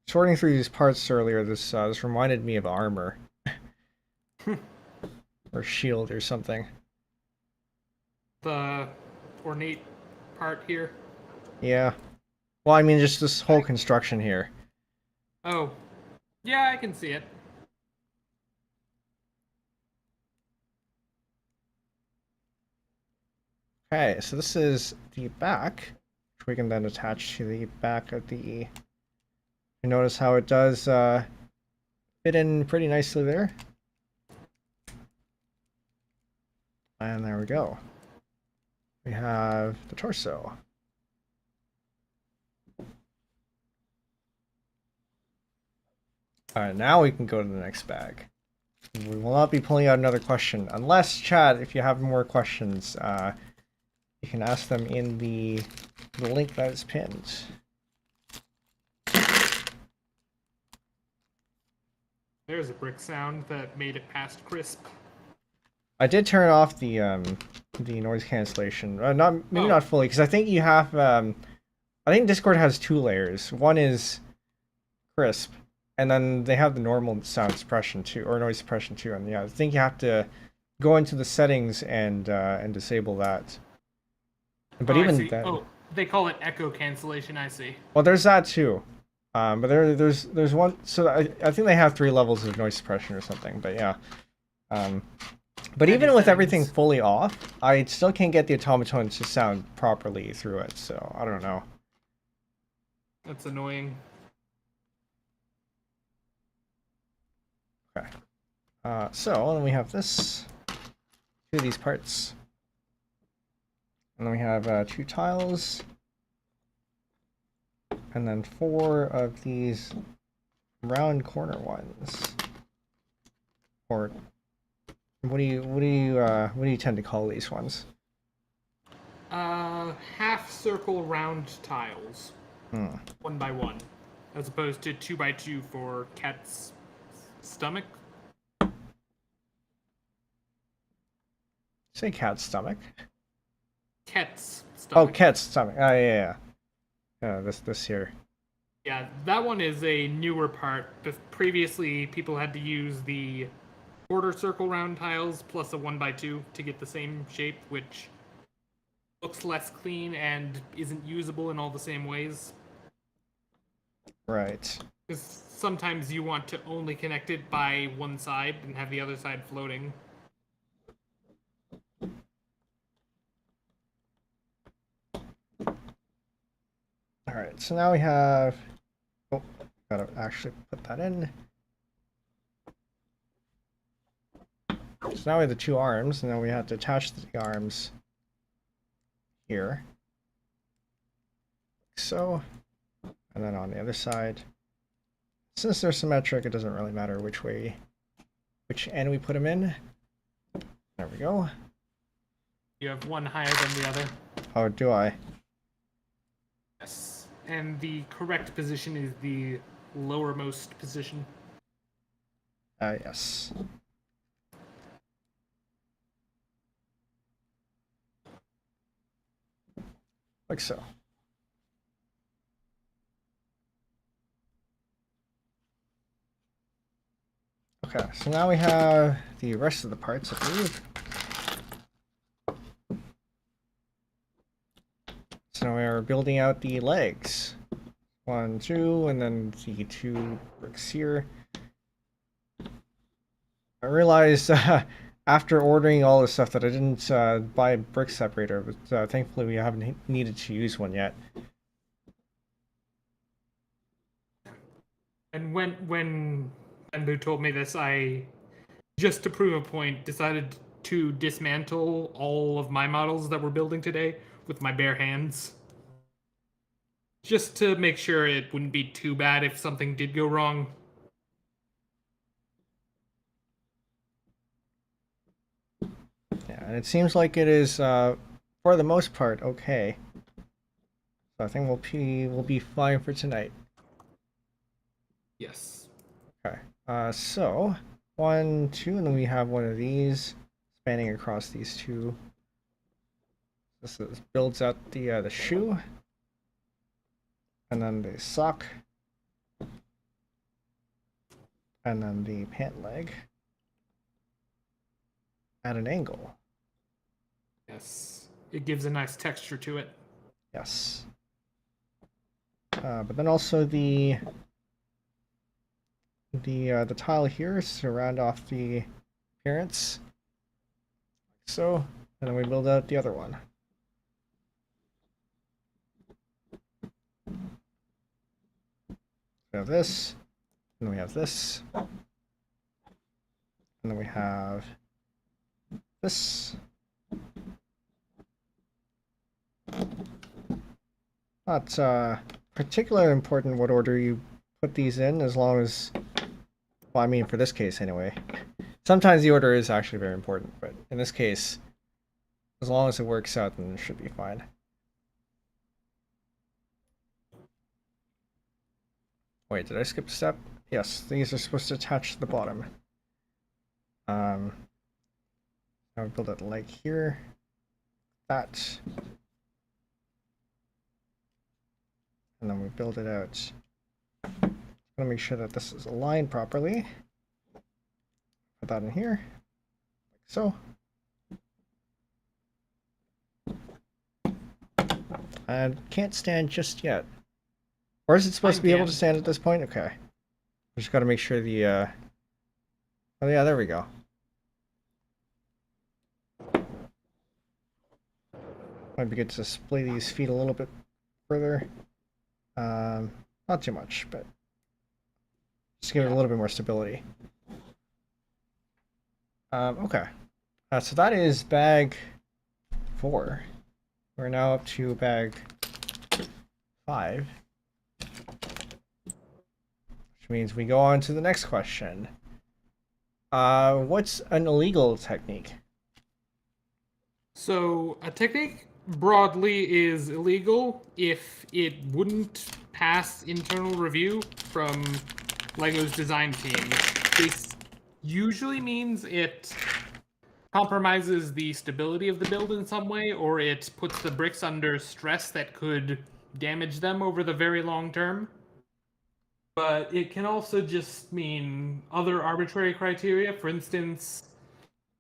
sorting through these parts earlier, this reminded me of armor. Or shield or something. The ornate part here? Yeah. Well, I mean, just this whole construction here. Oh. Yeah, I can see it. Okay, so this is the back, which we can then attach to the back of the... You notice how it does fit in pretty nicely there. And there we go. We have the torso. Alright, now we can go to the next bag. We will not be pulling out another question, unless, Chad, if you have more questions, you can ask them in the link that is pinned. There's a brick sound that made it past crisp. I did turn off the noise cancellation. Maybe not fully, because I think you have. I think Discord has two layers. One is crisp, and then they have the normal sound suppression too, or noise suppression too. And yeah, I think you have to go into the settings and disable that. But even then, oh, they call it echo cancellation. I see. Well, there's that too. But there's one. So I think they have 3 levels of noise suppression or something. But yeah. But even with everything fully off, I still can't get the automaton to sound properly through it, so I don't know. That's annoying. Okay. So then we have this, 2 of these parts. And then we have 2 tiles. And then 4 of these round corner ones. Or what do you tend to call these ones? Half circle round tiles. 1 by 1. As opposed to 2 by 2 for cat's stomach. Say cat's stomach. Cat's stomach. Oh, cat's stomach. Oh, yeah. This here. Yeah, that one is a newer part. Previously, people had to use the quarter circle round tiles plus a 1x2 to get the same shape, which looks less clean and isn't usable in all the same ways. Right. Because sometimes you want to only connect it by one side and have the other side floating. All right, so now we have, oh, gotta actually put that in. So now we have the two arms, and then we have to attach the arms here. Like so, and then on the other side. Since they're symmetric, it doesn't really matter which end we put them in. There we go. You have one higher than the other. Oh, do I? Yes. And the correct position is the lowermost position. Yes. Like so. Okay, so now we have the rest of the parts, I believe. So now we're building out the legs. 1, 2, and then the 2 bricks here. I realized after ordering all this stuff that I didn't buy a brick separator, but thankfully we haven't needed to use one yet. And when Penbu told me this, I, just to prove a point, decided to dismantle all of my models that we're building today with my bare hands. Just to make sure it wouldn't be too bad if something did go wrong. Yeah, and it seems like it is, for the most part, okay. So I think we'll be fine for tonight. Yes. Okay. So 1, 2, and then we have one of these spanning across these two. This builds out the shoe, and then the sock, and then the pant leg at an angle. Yes. It gives a nice texture to it. Yes. But then also the tile here is to round off the appearance, like so, and then we build out the other one. We have this, and then we have this, and then we have this. Not particularly important what order you put these in, as long as, well, I mean, for this case anyway. Sometimes the order is actually very important, but in this case, as long as it works out, then it should be fine. Wait, did I skip a step? Yes, these are supposed to attach to the bottom. Now we build a leg here. That. And then we build it out. I'm gonna make sure that this is aligned properly. Put that in here, like so. And can't stand just yet. Or is it supposed to be able to stand at this point? Okay. Just gotta make sure the oh yeah, there we go. Might be good to splay these feet a little bit further. Not too much, but just give it a little bit more stability. Okay. So that is bag 4. We're now up to bag 5. Which means we go on to the next question. What's an illegal technique? So, a technique broadly is illegal if it wouldn't pass internal review from LEGO's design team. This usually means it compromises the stability of the build in some way, or it puts the bricks under stress that could damage them over the very long term. but it can also just mean other arbitrary criteria. For instance,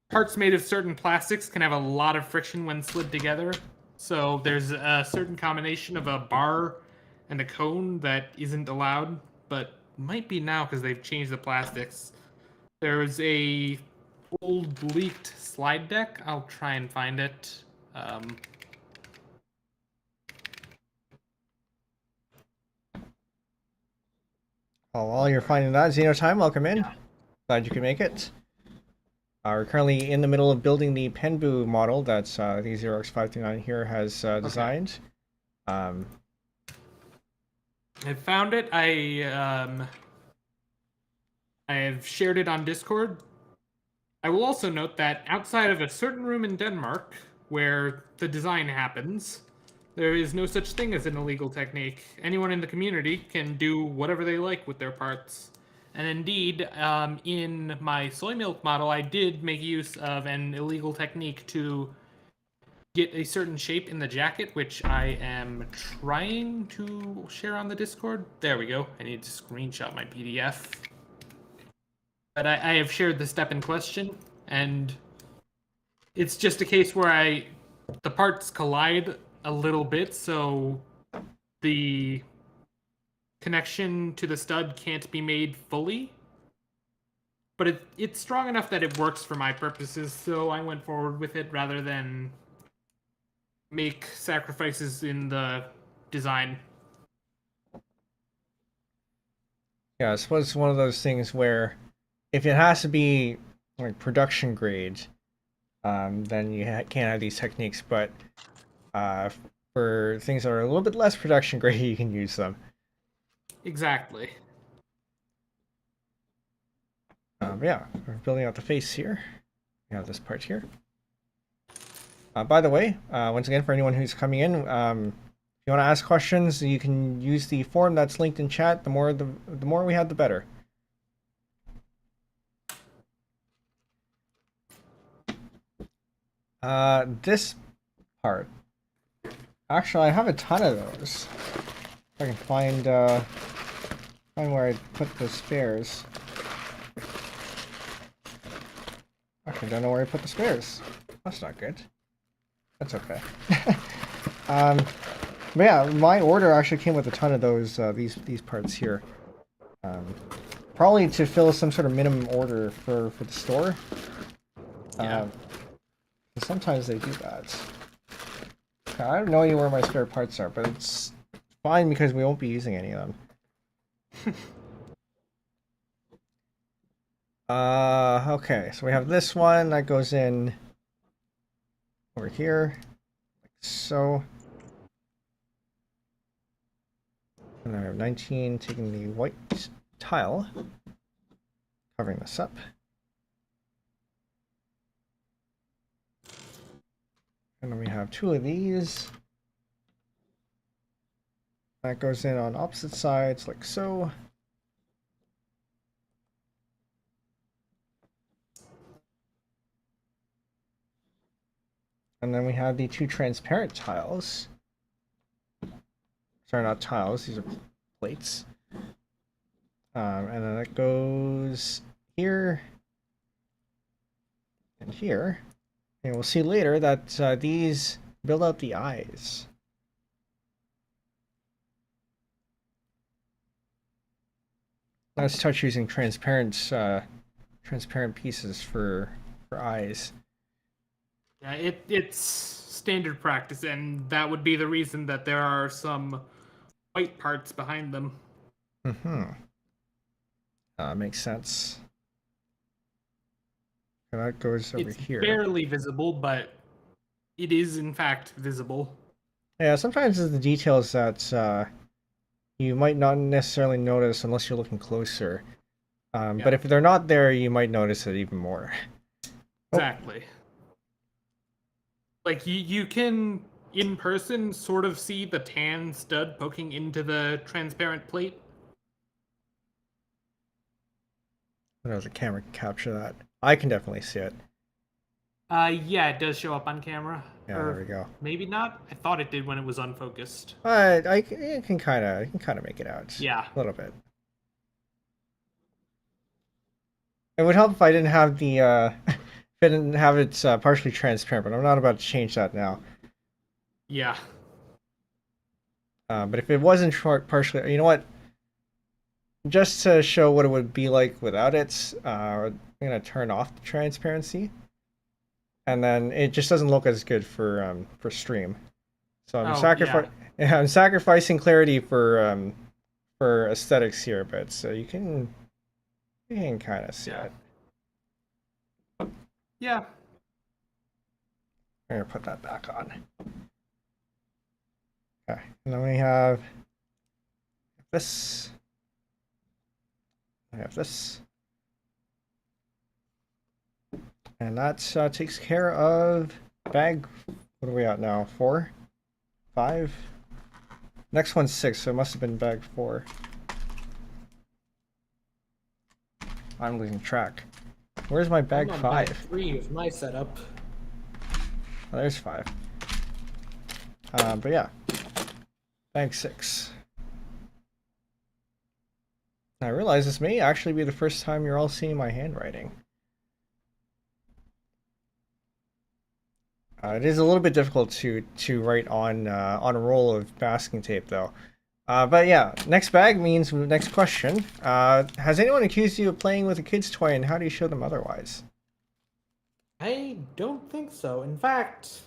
parts made of certain plastics can have a lot of friction when slid together. So there's a certain combination of a bar and a cone that isn't allowed, but might be now because they've changed the plastics. There's a old leaked slide deck. I'll try and find it. Oh, while you're finding that, Xenotime, welcome in. Glad you could make it. We're currently in the middle of building the Penbu model that the Xerox529 here has designed. I found it. I have shared it on Discord. I will also note that outside of a certain room in Denmark where the design happens, there is no such thing as an illegal technique. Anyone in the community can do whatever they like with their parts. And indeed, in my soy milk model, I did make use of an illegal technique to get a certain shape in the jacket, which I am trying to share on the Discord. There we go. I need to screenshot my PDF. But I have shared the step in question, and it's just a case where the parts collide a little bit, so the connection to the stud can't be made fully. But it's strong enough that it works for my purposes, so I went forward with it rather than make sacrifices in the design. Yeah, I suppose it's one of those things where if it has to be like production grade, then you can't have these techniques. But for things that are a little bit less production grade, you can use them. Exactly. Yeah, we're building out the face here. We have this part here. By the way, once again, for anyone who's coming in, if you want to ask questions, you can use the form that's linked in chat. The more we have, the better. This part. Actually, I have a ton of those. If I can find where I put the spares. Actually, I don't know where I put the spares. That's not good. That's okay. But yeah, my order actually came with a ton of those these parts here. Probably to fill some sort of minimum order for the store. Yeah. Sometimes they do that. I don't know where my spare parts are, but it's fine because we won't be using any of them. Okay, so we have this one that goes in over here, like so. And then we have 19 taking the white tile, covering this up. And then we have 2 of these. That goes in on opposite sides, like so. And then we have the 2 transparent tiles. Sorry, not tiles, these are plates. And then it goes here and here. And we'll see later that these build out the eyes. Let's touch using transparent pieces for eyes. Yeah, it's standard practice, and that would be the reason that there are some white parts behind them. Makes sense. And that goes over here. It's barely visible, but it is in fact visible. Yeah, sometimes it's the details that you might not necessarily notice unless you're looking closer. But if they're not there, you might notice it even more. Exactly. Like, you can, in person, sort of see the tan stud poking into the transparent plate. I don't know if the camera can capture that. I can definitely see it. Yeah, it does show up on camera. Yeah, there we go. Maybe not. I thought it did when it was unfocused. But I can kind of make it out. Yeah. A little bit. It would help if I didn't have the if I didn't have it partially transparent, but I'm not about to change that now. Yeah. But if it wasn't partially, you know what? Just to show what it would be like without it, I'm gonna turn off the transparency, and then it just doesn't look as good for stream. So I'm Oh, yeah. I'm sacrificing clarity for aesthetics here, but so you can kind of see Yeah. it. Yeah. I'm gonna put that back on. Okay, and then we have this. I have this. And that takes care of bag. What are we at now? 4? 5? Next one's 6, so it must have been bag 4. I'm losing track. Where's my bag I'm on 5? bag 3 with my setup. Oh, there's 5. But yeah, bag 6. I realize this may actually be the first time you're all seeing my handwriting. It is a little bit difficult to write on a roll of masking tape, though. But yeah, next bag means next question. Has anyone accused you of playing with a kid's toy, and how do you show them otherwise? I don't think so. In fact,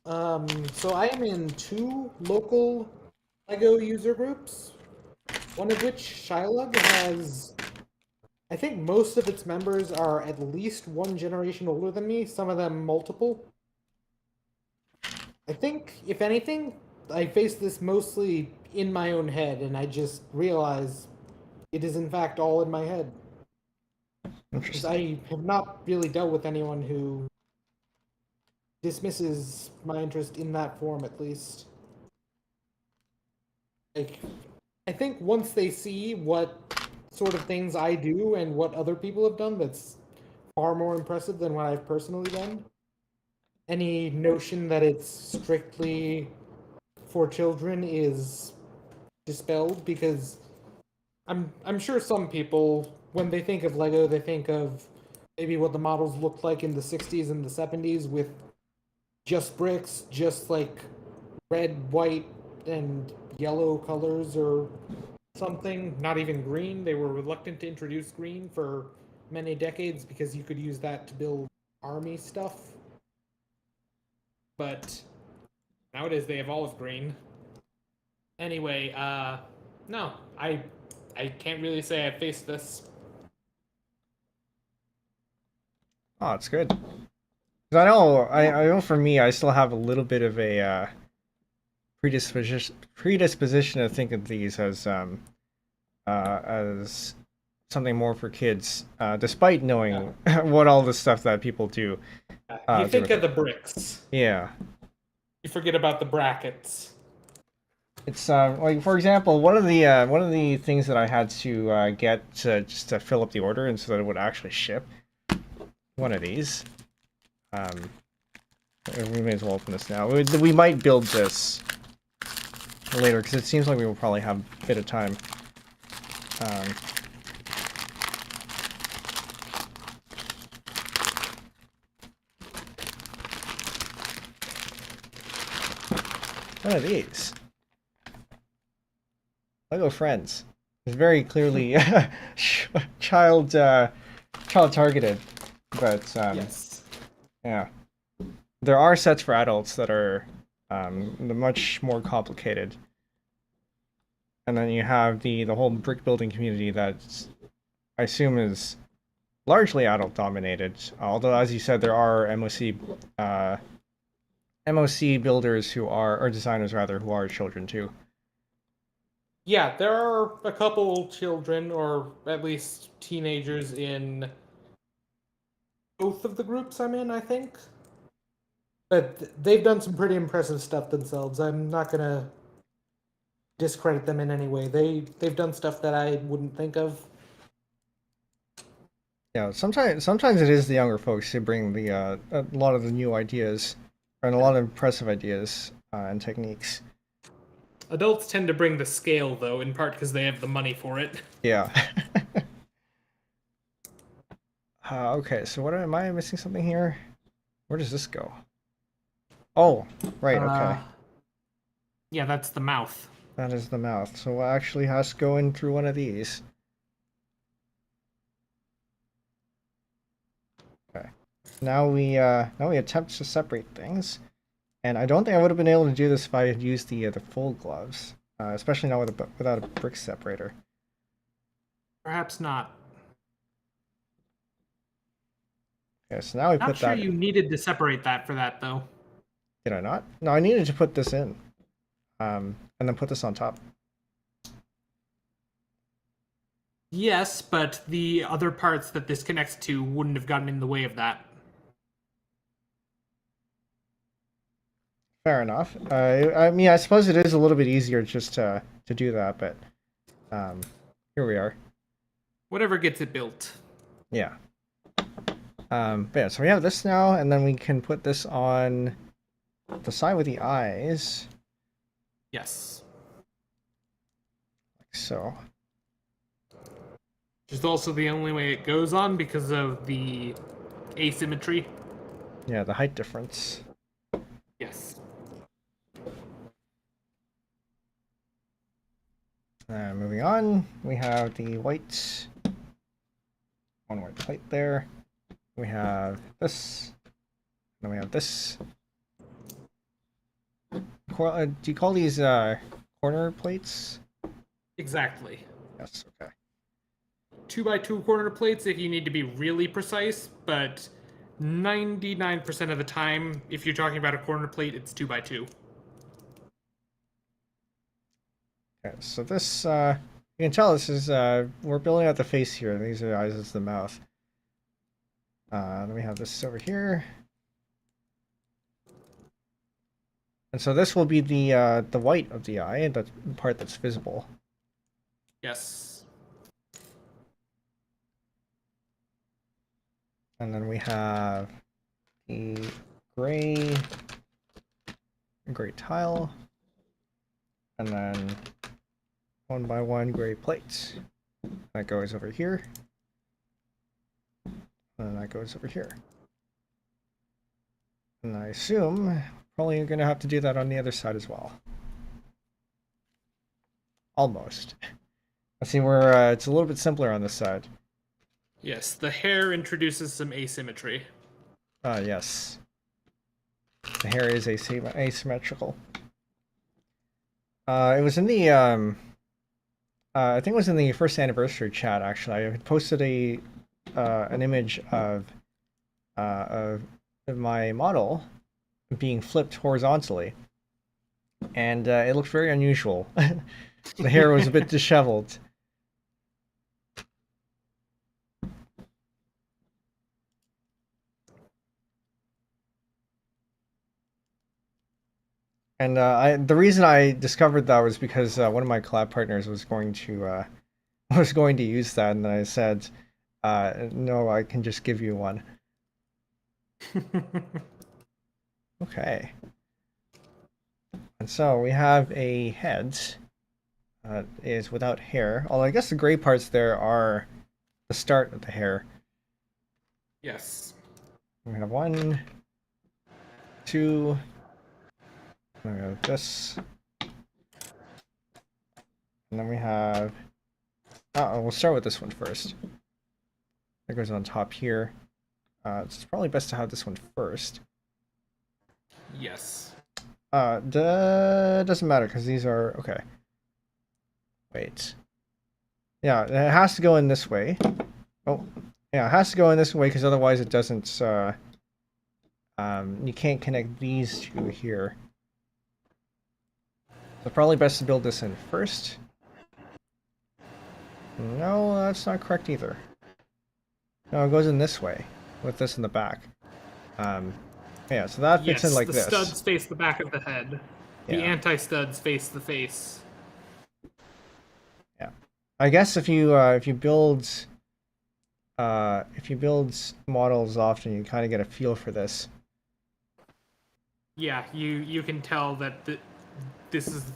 so I am in 2 local Lego user groups, one of which Shylug has. I think most of its members are at least 1 generation older than me, some of them multiple. I think, if anything, I face this mostly in my own head, and I just realize it is in fact all in my head. Because Interesting. I have not really dealt with anyone who dismisses my interest in that form, at least. Like, I think once they see what sort of things I do and what other people have done, that's far more impressive than what I've personally done. Any notion that it's strictly for children is dispelled, because I'm sure some people, when they think of Lego, they think of maybe what the models looked like in the 60s and the 70s with just bricks, just like red, white, and yellow colors or something. Not even green. They were reluctant to introduce green for many decades because you could use that to build army stuff. But nowadays they have olive green. Anyway, no, I can't really say I faced this. Oh, it's good. 'Cause I know for me, I still have a little bit of a predisposition to think of these as something more for kids, despite knowing what all the stuff that people do. You Do think with of it. the bricks. Yeah. You forget about the brackets. It's like, for example, one of the things that I had to get just to fill up the order and so that it would actually ship. One of these. Um, we may as well open this now. We might build this later because it seems like we will probably have a bit of time. Um, one of these. Lego Friends. It's very clearly child child targeted, but Yes. yeah, there are sets for adults that are much more complicated, and then you have the whole brick building community that I assume is largely adult dominated. Although, as you said, there are MOC builders who are, or designers rather, who are children too. Yeah, there are a couple children, or at least teenagers, in both of the groups I'm in, I think. But they've done some pretty impressive stuff themselves. I'm not gonna discredit them in any way. They've done stuff that I wouldn't think of. Yeah, sometimes it is the younger folks who bring the a lot of the new ideas and a lot of impressive ideas and techniques. Adults tend to bring the scale, though, in part because they have the money for it. Yeah. Okay, so what am I missing something here? Where does this go? Oh, right, okay. Yeah, that's the mouth. That is the mouth. So what actually has to go in through one of these? Okay. Now we attempt to separate things. And I don't think I would have been able to do this if I had used the full gloves. Especially not without a brick separator. Perhaps not. Okay, so now we Not put sure that you needed to separate that for that, though. Did I not? No, I needed to put this in. And then put this on top. Yes, but the other parts that this connects to wouldn't have gotten in the way of that. Fair enough. I mean, I suppose it is a little bit easier just to do that, but here we are. Whatever gets it built. Yeah. But yeah, so we have this now, and then we can put this on the side with the eyes, Yes. like so. Which is also the only way it goes on because of the asymmetry. Yeah, the height difference. Yes. Moving on, we have the one white plate there. We have this. Then we have this. Do you call these corner plates? Exactly. Yes, okay. 2x2 corner plates if you need to be really precise, but 99% of the time, if you're talking about a corner plate, it's 2x2. Okay, so this, you can tell this is, we're building out the face here. These are the eyes, this is the mouth. Then we have this over here. And so this will be the white of the eye, the part that's visible. Yes. And then we have the gray tile. And then one by one gray plates. That goes over here. And that goes over here. And I assume probably you're going to have to do that on the other side as well. Almost. I see where it's a little bit simpler on this side. Yes, the hair introduces some asymmetry. Yes. The hair is asymmetrical. It was in the I think it was in the first anniversary chat actually. I posted an image of my model being flipped horizontally, and it looked very unusual. The hair was a bit disheveled. And the reason I discovered that was because one of my collab partners was going to use that, and then I said, "No, I can just give you one." Okay. And so we have a head that is without hair. Although I guess the gray parts there are the start of the hair. Yes. We have 1, 2. We have this. And then we have... we'll start with this one first. That goes on top here. It's probably best to have this one first. Yes. Doesn't matter because these are... Okay. Wait. Yeah, it has to go in this way. Oh, yeah, it has to go in this way because otherwise it doesn't... you can't connect these two here. So probably best to build this in first. No, that's not correct either. No, it goes in this way, with this in the back. Yeah, so that fits in like this. The studs face the back of the head. The Yeah. anti-studs face the face. Yeah, I guess if you build models often, you kind of get a feel for this. Yeah, you can tell that this is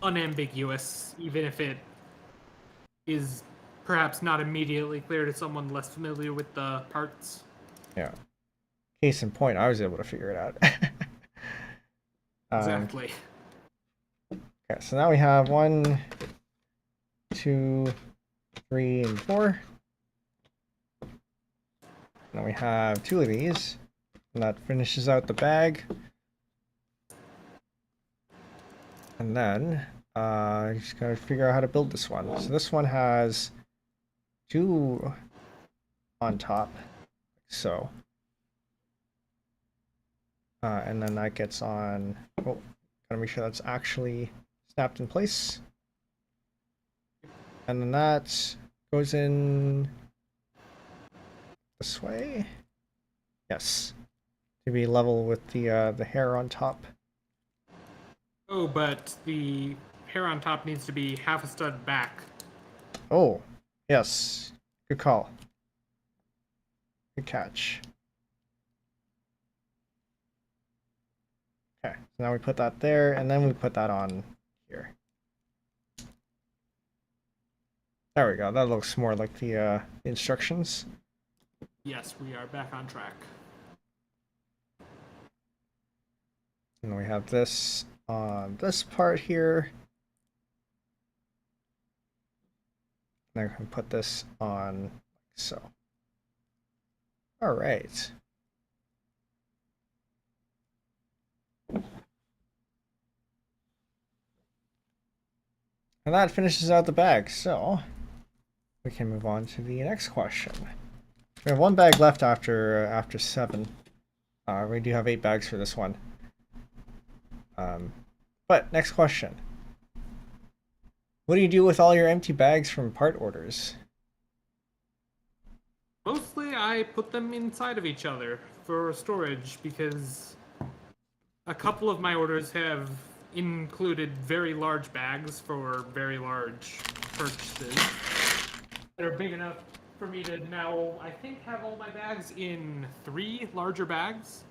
unambiguous, even if it is perhaps not immediately clear to someone less familiar with the parts. Yeah. Case in point, I was able to figure it out. Exactly. Okay, so now we have 1, 2, 3, and 4. Now we have 2 of these, and that finishes out the bag. And then, you just gotta figure out how to build this one. So this one has 2 on top, like so. And then that gets on, oh, gotta make sure that's actually snapped in place. And then that goes in this way. Yes. To be level with the hair on top. Oh, but the hair on top needs to be half a stud back. Oh, yes. Good call. Good catch. Okay, so now we put that there, and then we put that on here. There we go. That looks more like the instructions. Yes, we are back on track. And then we have this on this part here. And I can put this on like so. All right. And that finishes out the bag, so we can move on to the next question. We have 1 bag left after 7. We do have 8 bags for this one. But next question. What do you do with all your empty bags from part orders? Mostly I put them inside of each other for storage because a couple of my orders have included very large bags for very large purchases that are big enough for me to now, I think, have all my bags in 3 larger bags.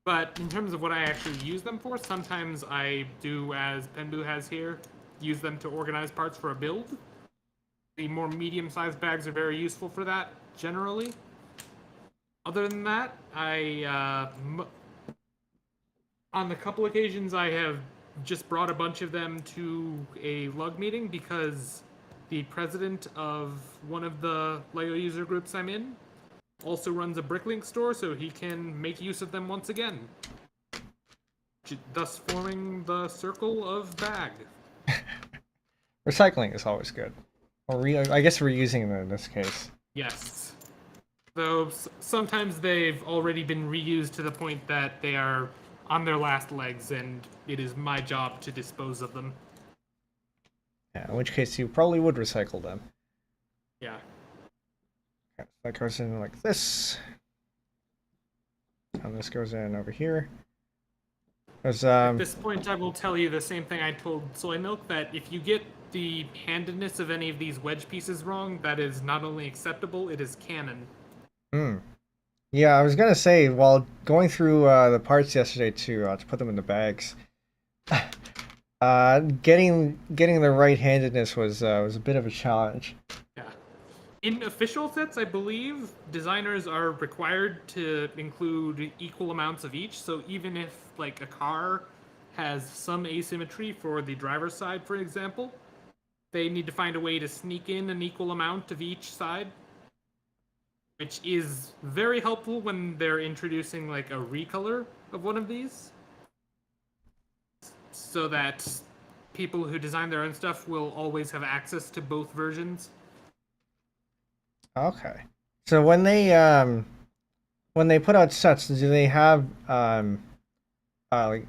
But in terms of what I actually use them for, sometimes I do, as Penbu has here, use them to organize parts for a build. The more medium-sized bags are very useful for that, generally. Other than that, on the couple occasions I have just brought a bunch of them to a lug meeting because the president of one of the LEGO user groups I'm in also runs a bricklink store, so he can make use of them once again, thus forming the circle of bag. Recycling is always good. Or I guess reusing them in this case. Yes. Though sometimes they've already been reused to the point that they are on their last legs, and it is my job to dispose of them. Yeah, in which case you probably would recycle them. Yeah. Okay, so that goes in like this. And this goes in over here. At this point, I will tell you the same thing I told Soy Milk, that if you get the handedness of any of these wedge pieces wrong, that is not only acceptable, it is canon. Yeah, I was gonna say, while going through the parts yesterday to put them in the bags, getting the right handedness was a bit of a challenge. Yeah. In official sets, I believe designers are required to include equal amounts of each. So even if like a car has some asymmetry for the driver's side, for example, they need to find a way to sneak in an equal amount of each side, which is very helpful when they're introducing like a recolor of one of these, so that people who design their own stuff will always have access to both versions. Okay. So when they put out sets, do they have like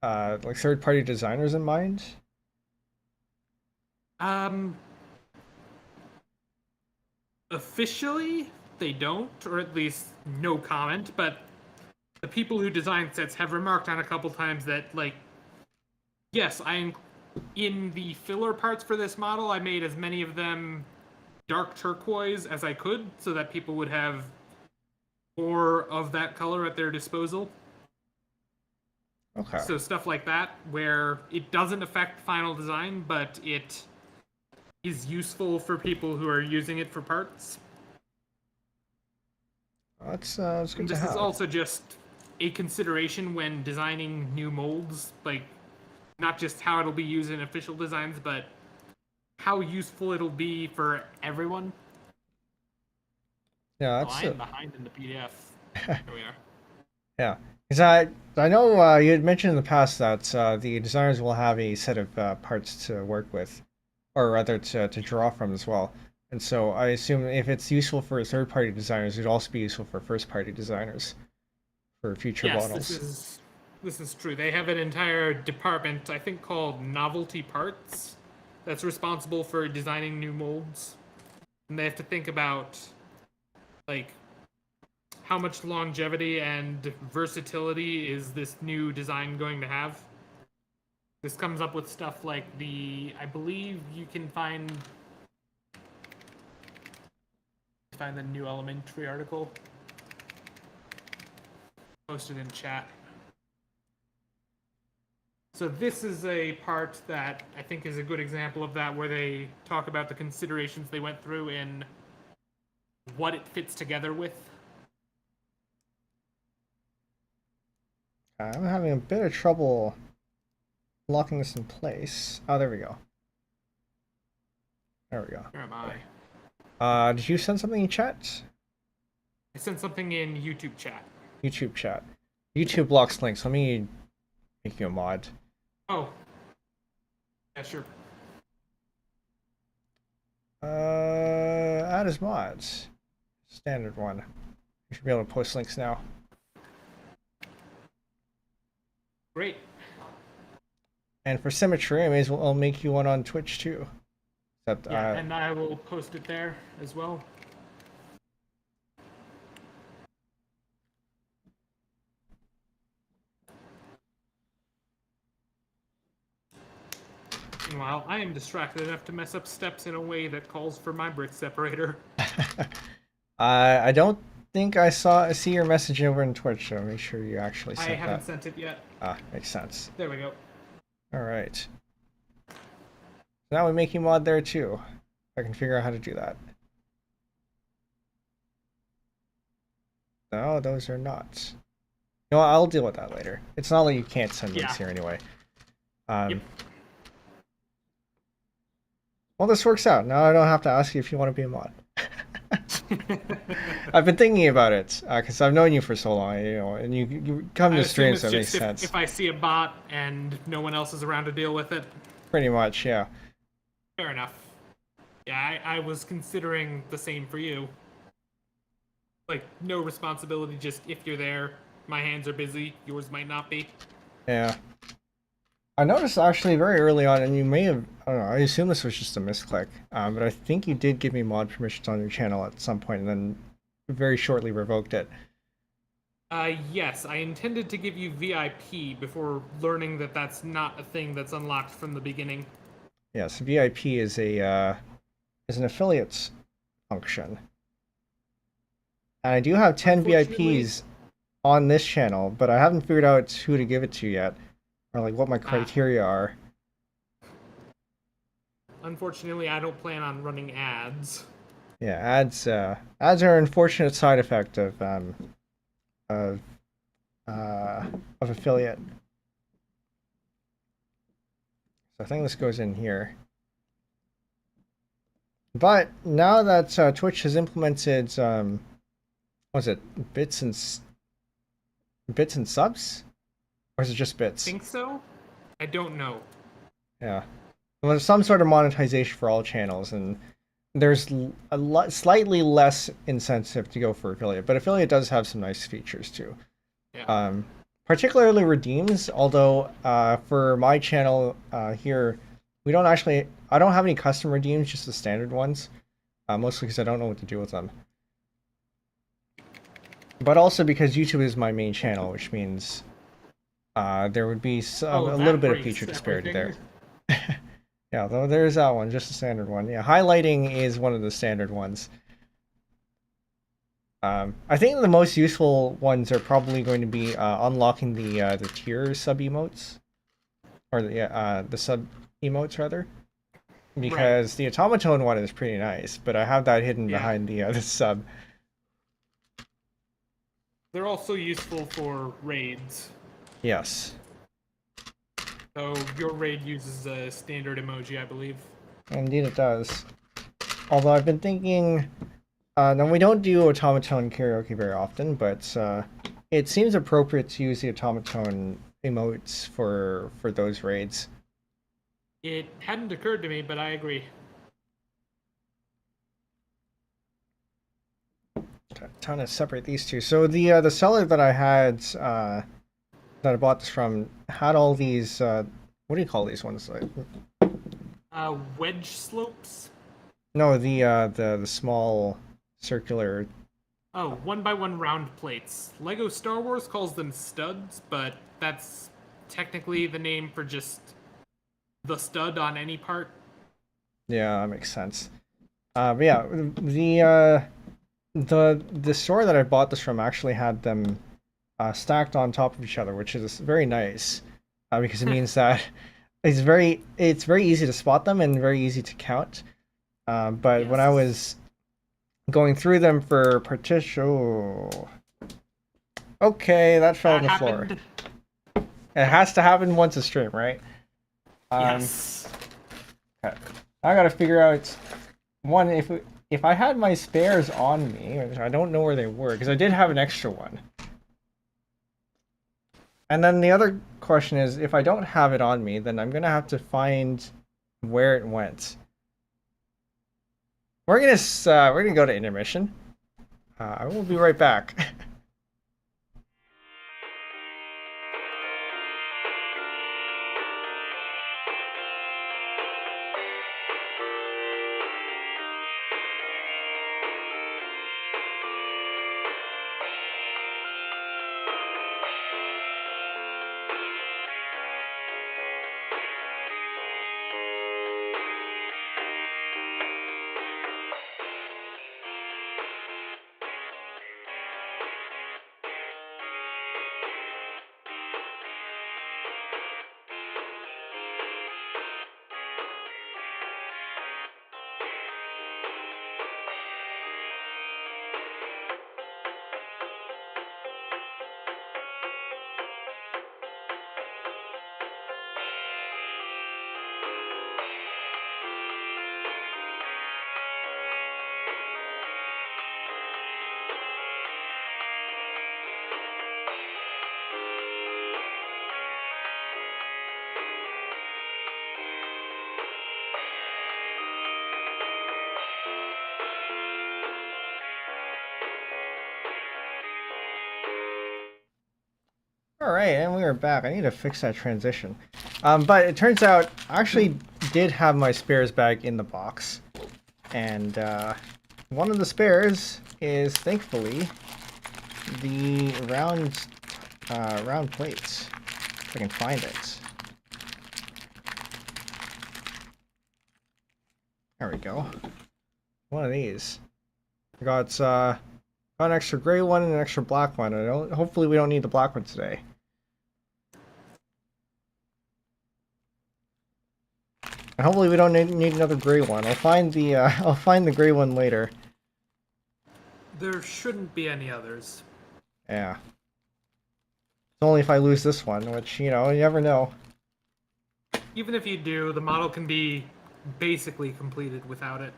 third-party designers in mind? Officially, they don't, or at least no comment, but the people who design sets have remarked on a couple times that, like, yes, in the filler parts for this model, I made as many of them dark turquoise as I could so that people would have more of that color at their disposal. Okay. So stuff like that, where it doesn't affect final design, but it is useful for people who are using it for parts. That's good And to this is have. also just a consideration when designing new molds, like not just how it'll be used in official designs, but how useful it'll be for everyone. Yeah, Oh, that's I am behind in the PDF. There we are. yeah. Because I know you had mentioned in the past that the designers will have a set of parts to work with, or rather to draw from as well. And so I assume if it's useful for third-party designers, it'd also be useful for first-party designers for future Yes, models. this is true. They have an entire department, I think, called Novelty Parts, that's responsible for designing new molds. And they have to think about like how much longevity and versatility is this new design going to have. This comes up with stuff like I believe you can find the new elementary article posted in chat. So this is a part that I think is a good example of that, where they talk about the considerations they went through in what it fits together with. I'm having a bit of trouble locking this in place. Oh, there we go. There we go. Where am I? Did you send something in chat? I sent something in YouTube chat. YouTube chat. YouTube blocks links. Let me make you a mod. Oh. Yeah, sure. Add as mods. Standard one. You should be able to post links now. Great. And for symmetry, I may as well make you one on Twitch too. Except, Yeah, and I will post it there as well. Meanwhile, I am distracted enough to mess up steps in a way that calls for my brick separator. I don't think I see your message over in Twitch, so make sure you actually sent that. I haven't sent it yet. Ah, makes sense. There we go. All right. Now we make you mod there too. I can figure out how to do that. No, those are not. No, I'll deal with that later. It's not like you can't send links here anyway. Yep. Well, this works out. Now I don't have to ask you if you want to be a mod. I've been thinking about it because I've known you for so long, and you come to streams, so it makes sense. If I see a bot and no one else is around to deal with it. Pretty much, yeah. Fair enough. Yeah, I was considering the same for you. Like, no responsibility, just if you're there, my hands are busy, yours might not be. Yeah. I noticed actually very early on, and you may have, I don't know, I assume this was just a misclick, but I think you did give me mod permissions on your channel at some point and then very shortly revoked it. Yes, I intended to give you VIP before learning that that's not a thing that's unlocked from the beginning. Yes, VIP is an affiliate function. And I do have 10 VIPs on this channel, but I haven't figured out who to give it to yet, or like what my criteria are. Unfortunately, I don't plan on running ads. Yeah, ads are an unfortunate side effect of affiliate. So I think this goes in here. But now that Twitch has implemented, what is it, bits and subs, or is it just bits? I think so. I don't know. Yeah, well, there's some sort of monetization for all channels, and there's slightly less incentive to go for affiliate, but affiliate does have some nice features too. Yeah. Particularly redeems, although for my channel here, I don't have any custom redeems, just the standard ones, mostly because I don't know what to do with them. But also because YouTube is my main channel, which means there would be a little bit of feature disparity there. Yeah, though there's that one, just the standard one. Yeah, highlighting is one of the standard ones. I think the most useful ones are probably going to be unlocking the tier sub emotes, or the sub emotes rather, because the automaton one is pretty nice, but I have that hidden Yeah. behind the sub. They're also useful for raids. Yes. So your raid uses a standard emoji, I believe. Indeed it does. Although I've been thinking, now we don't do automaton karaoke very often, but it seems appropriate to use the automaton emotes for those raids. It hadn't occurred to me, but I agree. Trying to separate these two. So the seller that I had that I bought this from had all these what do you call these ones? Wedge slopes? No, the small circular. Oh, 1x1 round plates. Lego Star Wars calls them studs, but that's technically the name for just the stud on any part. Yeah, that makes sense. But yeah, the store that I bought this from actually had them stacked on top of each other, which is very nice because it means that it's very easy to spot them and very easy to count. But when I was going through them for partition, okay, that fell on the floor. It has to happen once a stream, right? Yes. Okay. I gotta figure out one if I had my spares on me, which I don't know where they were because I did have an extra one. And then the other question is, if I don't have it on me, then I'm gonna have to find where it went. We're gonna go to intermission. I will be right back. All right, and we are back. I need to fix that transition. But it turns out I actually did have my spares bag in the box. And one of the spares is thankfully the round plates. If I can find it. There we go. One of these. I got an extra gray one and an extra black one. Hopefully we don't need the black one today. And hopefully we don't need another gray one. I'll find the gray one later. There shouldn't be any others. Yeah. It's only if I lose this one, which, you never know. Even if you do, the model can be basically completed without it.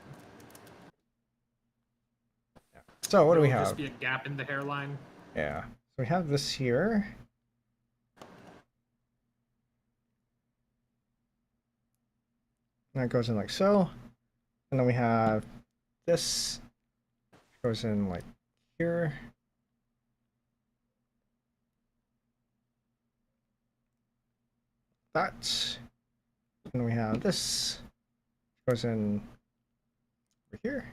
So what do we There'll have? just be a gap in the hairline. Yeah. So we have this here. And that goes in like so. And then we have this. Goes in like here. That. And we have this. Goes in over here.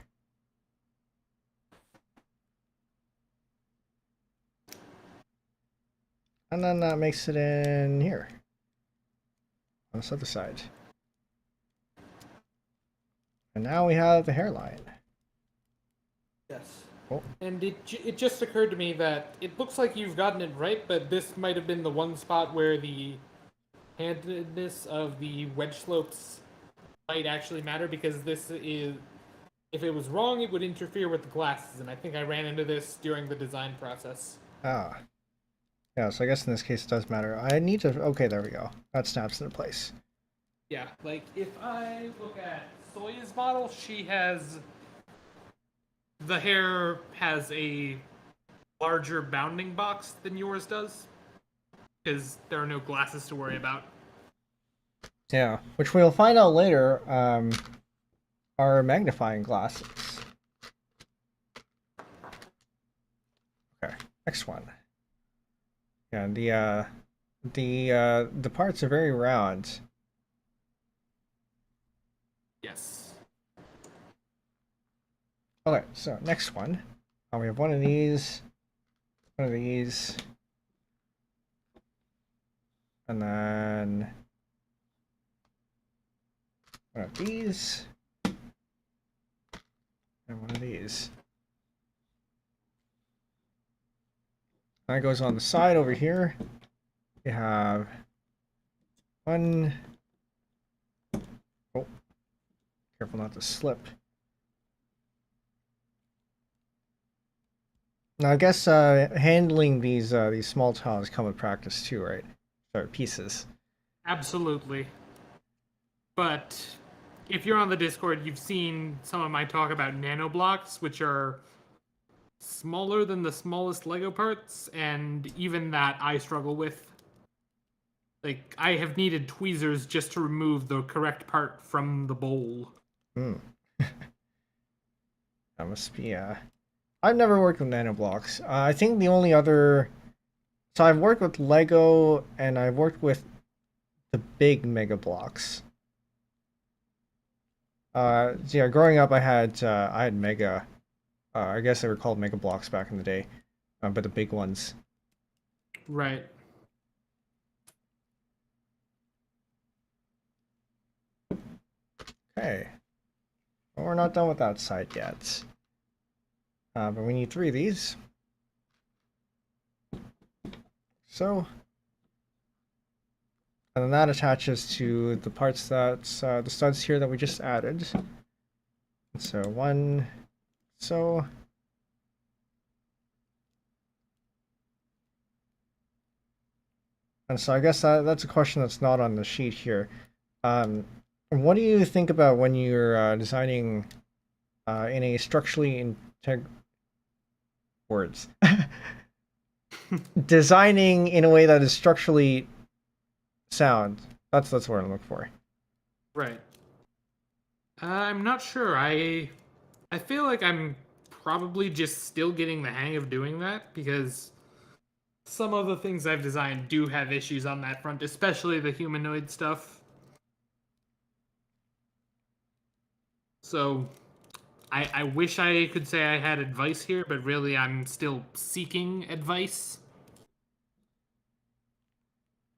And then that makes it in here. On this other side. And now we have the hairline. Yes. Oh. And it just occurred to me that it looks like you've gotten it right, but this might have been the one spot where the handedness of the wedge slopes might actually matter because this is, if it was wrong, it would interfere with the glasses, and I think I ran into this during the design process. Ah. Yeah, so I guess in this case it does matter. I need to... Okay, there we go. That snaps into place. Yeah, like if I look at Soya's model, she has... The hair has a larger bounding box than yours does, because there are no glasses to worry about. Yeah, which we'll find out later are magnifying glasses. Okay, next one. Yeah, the parts are very round. Yes. Okay, so next one. We have one of these, and then one of these, and one of these. That goes on the side over here. We have one. Oh, careful not to slip. Now I guess handling these small tiles come with practice too, right? Sorry, pieces. Absolutely. But if you're on the Discord, you've seen some of my talk about nanoblocks, which are smaller than the smallest Lego parts, and even that I struggle with. Like, I have needed tweezers just to remove the correct part from the bowl. Hmm. That must be I've never worked with nanoblocks. I think the only other... So I've worked with Lego, and I've worked with the big Mega Blocks. So yeah, growing up I had Mega... I guess they were called Mega Blocks back in the day. But the big ones. Right. Okay. Well, we're not done with that side yet. But we need 3 of these. So, and then that attaches to the parts that the studs here that we just added. So one, so. And so I guess that's a question that's not on the sheet here. What do you think about when you're designing in a structurally words? Designing in a way that is structurally sound. That's what I'm looking for. Right. I'm not sure. I feel like I'm probably just still getting the hang of doing that, because some of the things I've designed do have issues on that front, especially the humanoid stuff. So I wish I could say I had advice here, but really I'm still seeking advice.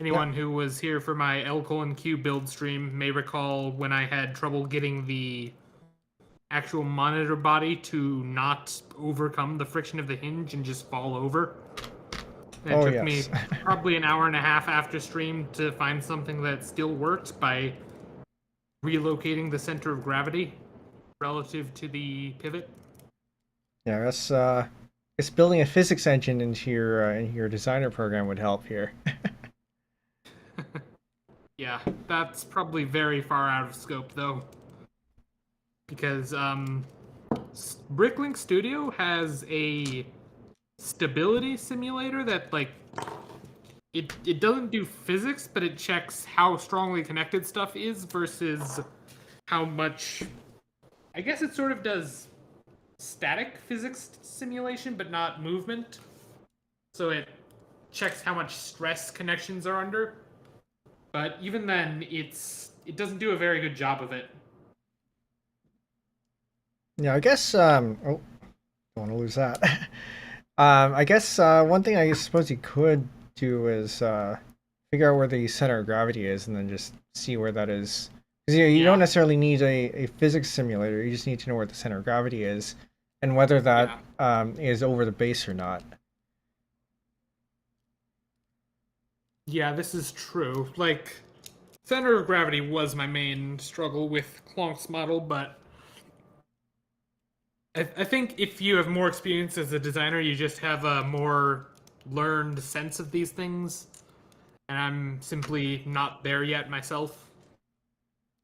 Anyone who was here for my L:/Q build stream may recall when I had trouble getting the actual monitor body to not overcome the friction of the hinge and just fall over. And it took me probably an hour and a half after stream to find something that still worked by relocating the center of gravity relative to the pivot. Yeah, it's building a physics engine into your designer program would help here. Yeah, that's probably very far out of scope though, because Bricklink Studio has a stability simulator that, like, it doesn't do physics, but it checks how strongly connected stuff is versus how much. I guess it sort of does static physics simulation, but not movement. So it checks how much stress connections are under. But even then, it doesn't do a very good job of it. Yeah, I guess oh, don't want to lose that. I guess one thing I suppose you could do is figure out where the center of gravity is, and then just see where that is. Because you don't necessarily need a physics simulator. You just need to know where the center of gravity is, and whether that is over the base or not. Yeah, this is true. Like, center of gravity was my main struggle with Klonk's model, but I think if you have more experience as a designer, you just have a more learned sense of these things, and I'm simply not there yet myself.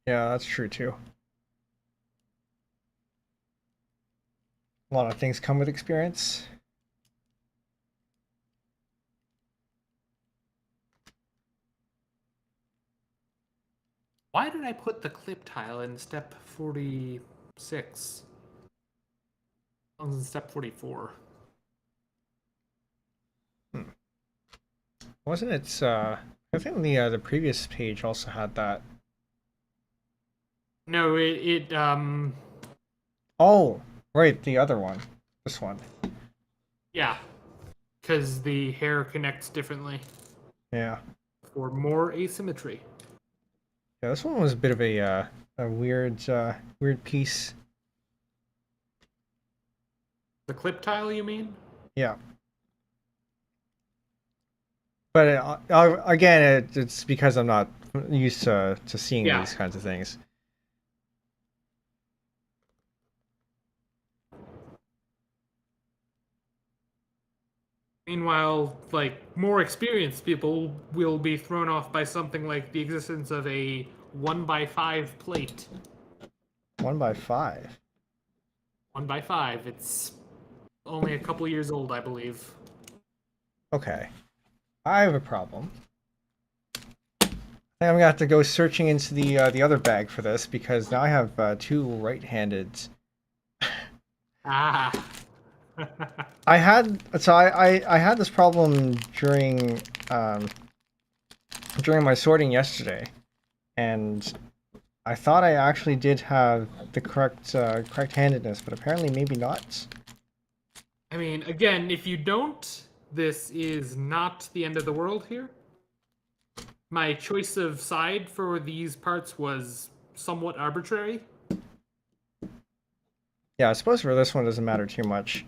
Yeah, that's true too. A lot of things come with experience. Why did I put the clip tile in step 46? I was in step 44. Wasn't it? I think the previous page also had that. No, it Oh, right, the other one. This one. yeah, because the hair connects differently Yeah. for more asymmetry. Yeah, this one was a bit of a weird weird piece. The clip tile, you mean? Yeah. But again, it's because I'm not used to seeing Yeah. these kinds of things. Meanwhile, like, more experienced people will be thrown off by something like the existence of a 1x5 plate. 1x5. 1x5. It's only a couple years old, I believe. Okay. I have a problem. I think I'm gonna have to go searching into the other bag for this because now I have two right-handed. Ah. I had this problem during my sorting yesterday, and I thought I actually did have the correct handedness, but apparently maybe not. I mean, again, if you don't, this is not the end of the world here. My choice of side for these parts was somewhat arbitrary. Yeah, I suppose for this one it doesn't matter too much.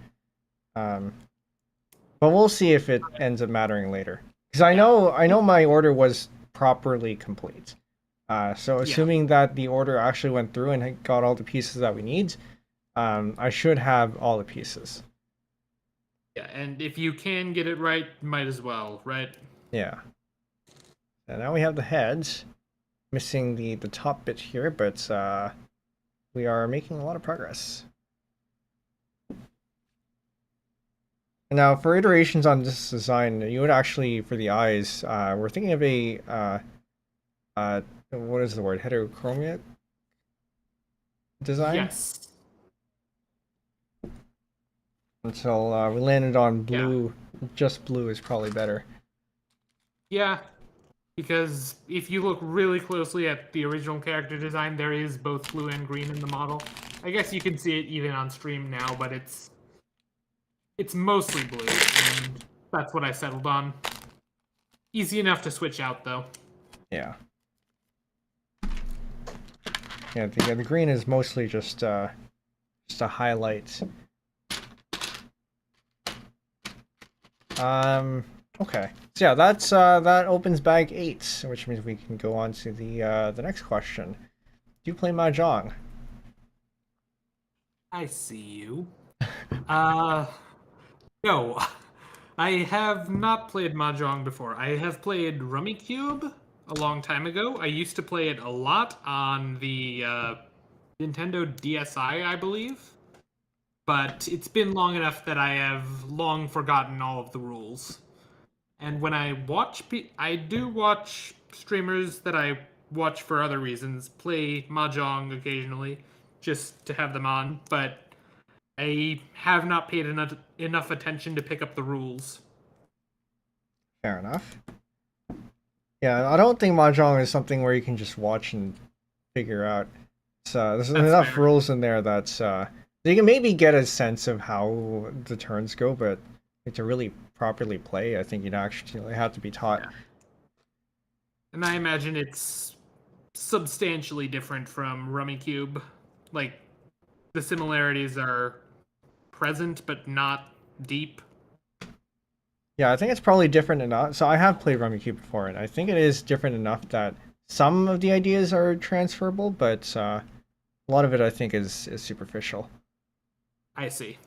But we'll see if it ends up mattering later. Because I know my order was properly complete. So assuming that the order actually went through and got all the pieces that we need, I should have all the pieces. Yeah, and if you can get it right, might as well, right? Yeah. And now we have the heads. Missing the top bit here, but we are making a lot of progress. Now, for iterations on this design, you would actually, for the eyes, we're thinking of a, what is the word, heterochromic design? Yes. Until we landed on blue. Yeah. Just blue is probably better. Yeah, because if you look really closely at the original character design, there is both blue and green in the model. I guess you can see it even on stream now, but it's mostly blue, and that's what I settled on. Easy enough to switch out, though. Yeah. Yeah, the green is mostly just a highlight. Okay. So yeah, that's that opens bag 8, which means we can go on to the next question. Do you play Mahjong? I see you. No. I have not played Mahjong before. I have played Rummikub a long time ago. I used to play it a lot on the Nintendo DSi, I believe. But it's been long enough that I have long forgotten all of the rules. And when I watch, I do watch streamers that I watch for other reasons, play Mahjong occasionally, just to have them on, but I have not paid enough attention to pick up the rules. Fair enough. Yeah, I don't think Mahjong is something where you can just watch and figure out. So there's enough rules in there that you can maybe get a sense of how the turns go, but to really properly play, I think you'd actually have to be taught. Yeah. And I imagine it's substantially different from Rummikub. Like, the similarities are present, but not deep. Yeah, I think it's probably different enough. So I have played Rummikub before, and I think it is different enough that some of the ideas are transferable, but a lot of it I think is superficial. I see.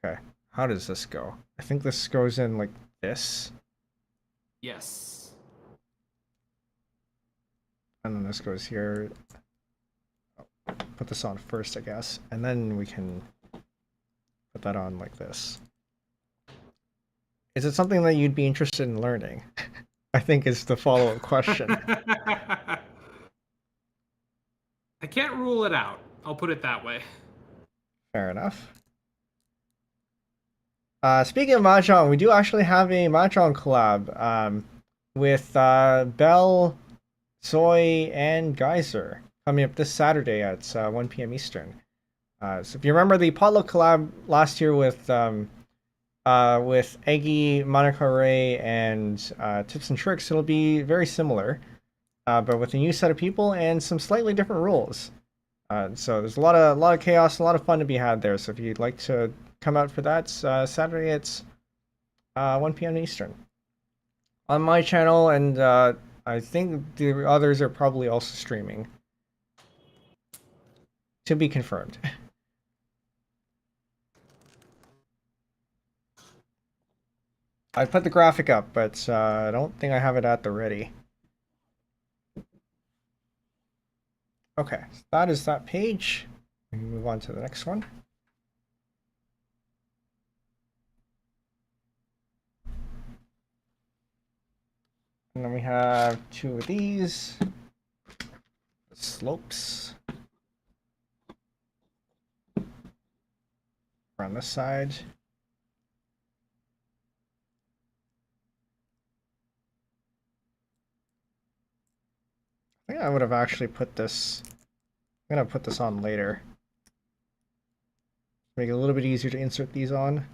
Okay, how does this go? I think this goes in like this, Yes. and then this goes here. Put this on first, I guess, and then we can put that on like this. Is it something that you'd be interested in learning? I think is the follow-up question. I can't rule it out. I'll put it that way. Fair enough. Speaking of Mahjong, we do actually have a Mahjong collab with Bell, Zoe, and Geyser coming up this Saturday at 1 p.m. Eastern. So if you remember the potluck collab last year with Eggy, Monica Ray, and Tips and Tricks, it'll be very similar, but with a new set of people and some slightly different rules. So there's a lot of chaos, a lot of fun to be had there. So if you'd like to come out for that, Saturday it's 1 p.m. Eastern on my channel, and I think the others are probably also streaming. To be confirmed. I put the graphic up, but I don't think I have it at the ready. Okay, so that is that page. We can move on to the next one. And then we have two of these. The slopes. On this side. I think I would have actually put this. I'm gonna put this on later. Make it a little bit easier to insert these on.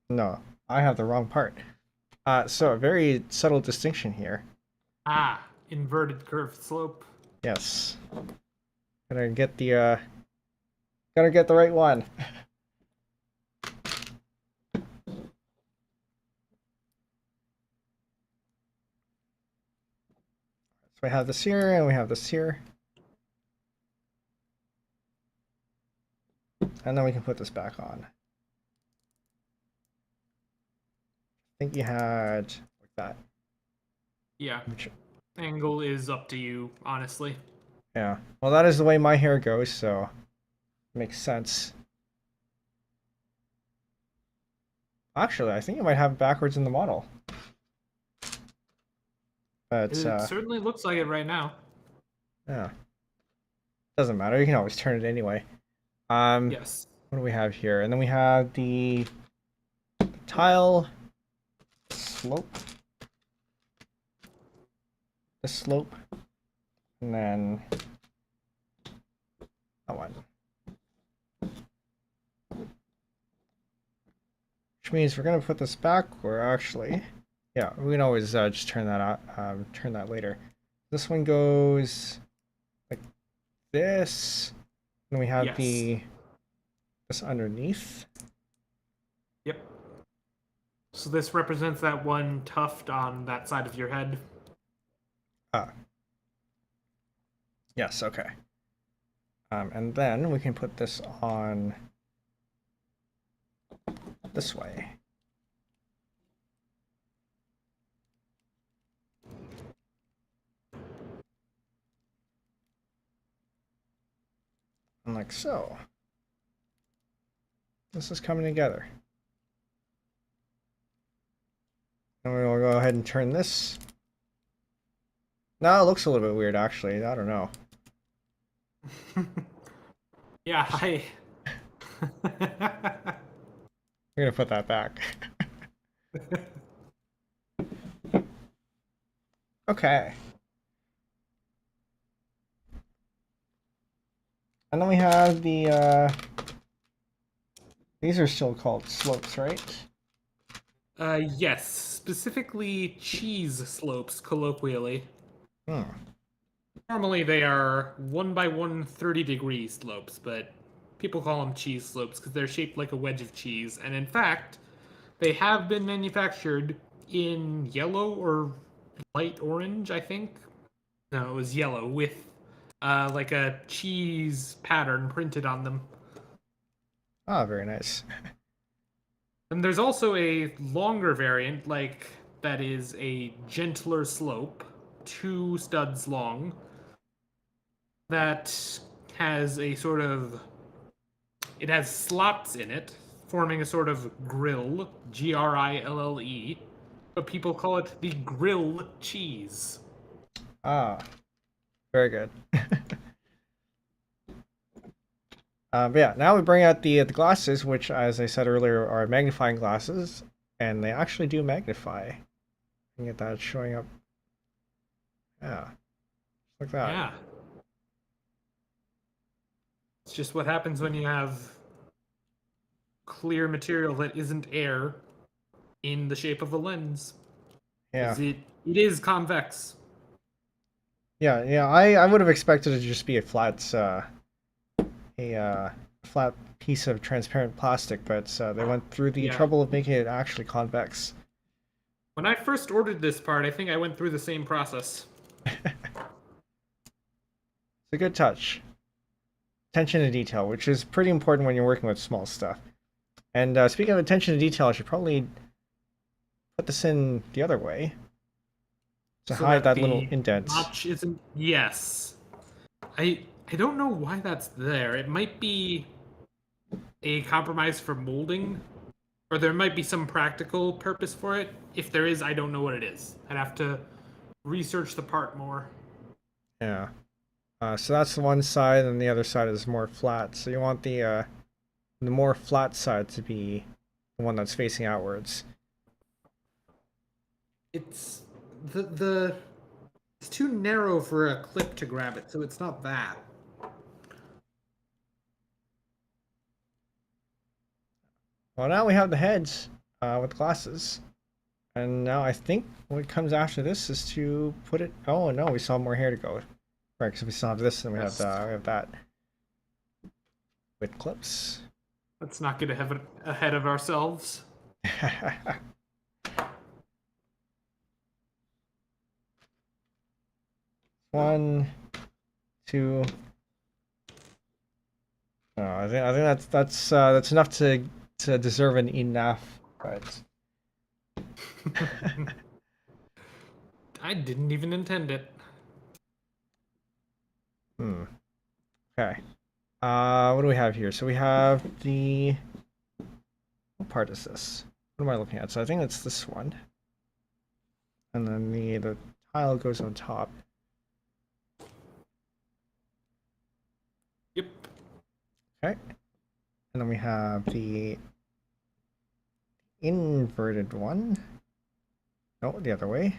No, I have the wrong part. So a very subtle distinction here. Ah, inverted curved slope. Yes. Gotta get the right one. So we have this here and we have this here. And then we can put this back on. I think you had like that. Yeah. Which, Angle is up to you, honestly. yeah. Well, that is the way my hair goes, so makes sense. Actually, I think you might have it backwards in the model. But It certainly looks like it right now. yeah. Doesn't matter, you can always turn it anyway. Yes. What do we have here? And then we have the tile slope. The slope. And then that one. Which means we're gonna put this back, or actually, yeah, we can always just turn that out, turn that later. This one goes like this. And we have Yes. this underneath. Yep. So this represents that one tuft on that side of your head. Yes, okay. And then we can put this on this way. And like so. This is coming together. And we'll go ahead and turn this. No, it looks a little bit weird actually. I don't know. Yeah, I. We're gonna put that back. Okay. And then we have the these are still called slopes, right? Yes, specifically cheese slopes, colloquially. Hmm. Normally they are 1 by 1 30-degree slopes, but people call them cheese slopes because they're shaped like a wedge of cheese. And in fact, they have been manufactured in yellow or light orange, I think. No, it was yellow with like a cheese pattern printed on them. Ah, very nice. And there's also a longer variant, like that is a gentler slope, 2 studs long, that has a sort of. It has slots in it, forming a sort of grill, Grille, but people call it the grill cheese. Ah, very good. But yeah, now we bring out the glasses, which, as I said earlier, are magnifying glasses, and they actually do magnify. You can get that showing up. Yeah, like that. Yeah. It's just what happens when you have clear material that isn't air in the shape of a lens. Yeah. 'Cause it is convex. Yeah. I would have expected it to just be a flat piece of transparent plastic, but they went through the Yeah. trouble of making it actually convex. When I first ordered this part, I think I went through the same process. It's a good touch. Attention to detail, which is pretty important when you're working with small stuff. And speaking of attention to detail, I should probably put this in the other way to So hide that the little indent. notch isn't. Yes. I don't know why that's there. It might be a compromise for molding, or there might be some practical purpose for it. If there is, I don't know what it is. I'd have to research the part more. Yeah. So that's the one side, and the other side is more flat. So you want the more flat side to be the one that's facing outwards. It's the it's too narrow for a clip to grab it, so it's not that. Well, now we have the heads with glasses. And now I think what comes after this is to put it... Oh, no, we still have more hair to go. Right, because we still have this, and we have that. With clips. Let's not get ahead of ourselves. One, two. Oh, I think that's enough to deserve an enough, but I didn't even intend it. Okay. What do we have here? So we have the... What part is this? What am I looking at? So I think it's this one. And then the tile goes on top. Yep. Okay. And then we have the inverted one. No, the other way.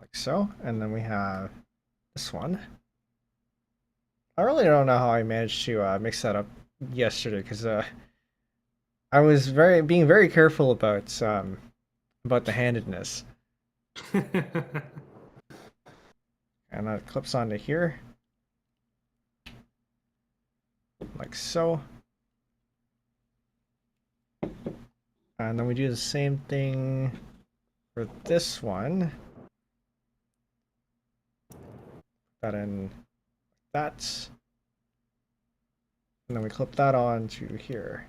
Like so. And then we have this one. I really don't know how I managed to mix that up yesterday, because I was being very careful about the handedness. And that clips onto here. Like so. And then we do the same thing for this one. That in like that. And then we clip that onto here.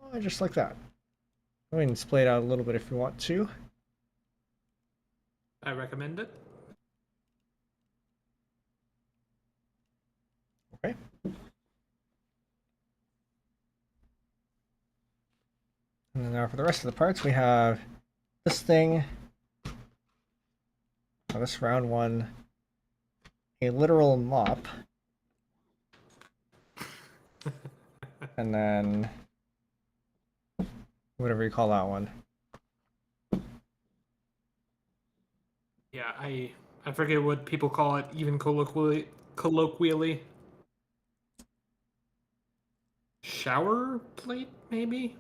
Oh, just like that. We can splay it out a little bit if you want to. I recommend it. Okay. And then now for the rest of the parts, we have this thing, this round one, a literal mop, and then whatever you call that one. Yeah, I forget what people call it, even colloquially. Shower plate, maybe?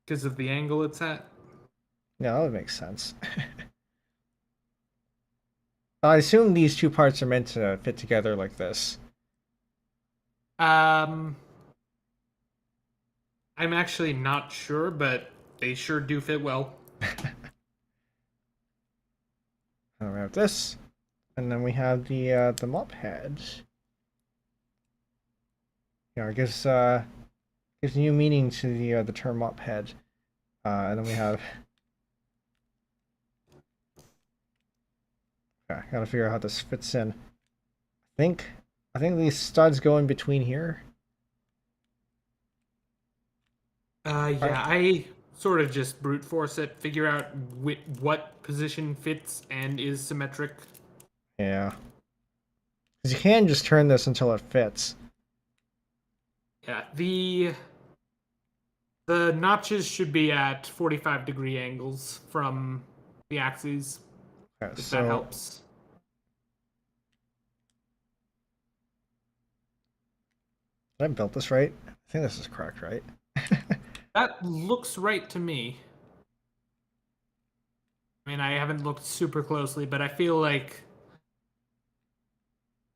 Because of the angle it's at. Yeah, that would make sense. I assume these two parts are meant to fit together like this. I'm actually not sure, but they sure do fit well. And we have this, and then we have the mop head. Yeah, I guess gives new meaning to the term mop head. And then we have. Okay, gotta figure out how this fits in. I think these studs go in between here. Yeah, I sort of just brute force it, figure out what position fits and is symmetric. Yeah. Because you can just turn this until it fits. Yeah, the notches should be at 45-degree angles from the axes, Okay, if so that helps. did I built this right? I think this is correct, right? That looks right to me. I mean, I haven't looked super closely, but I feel like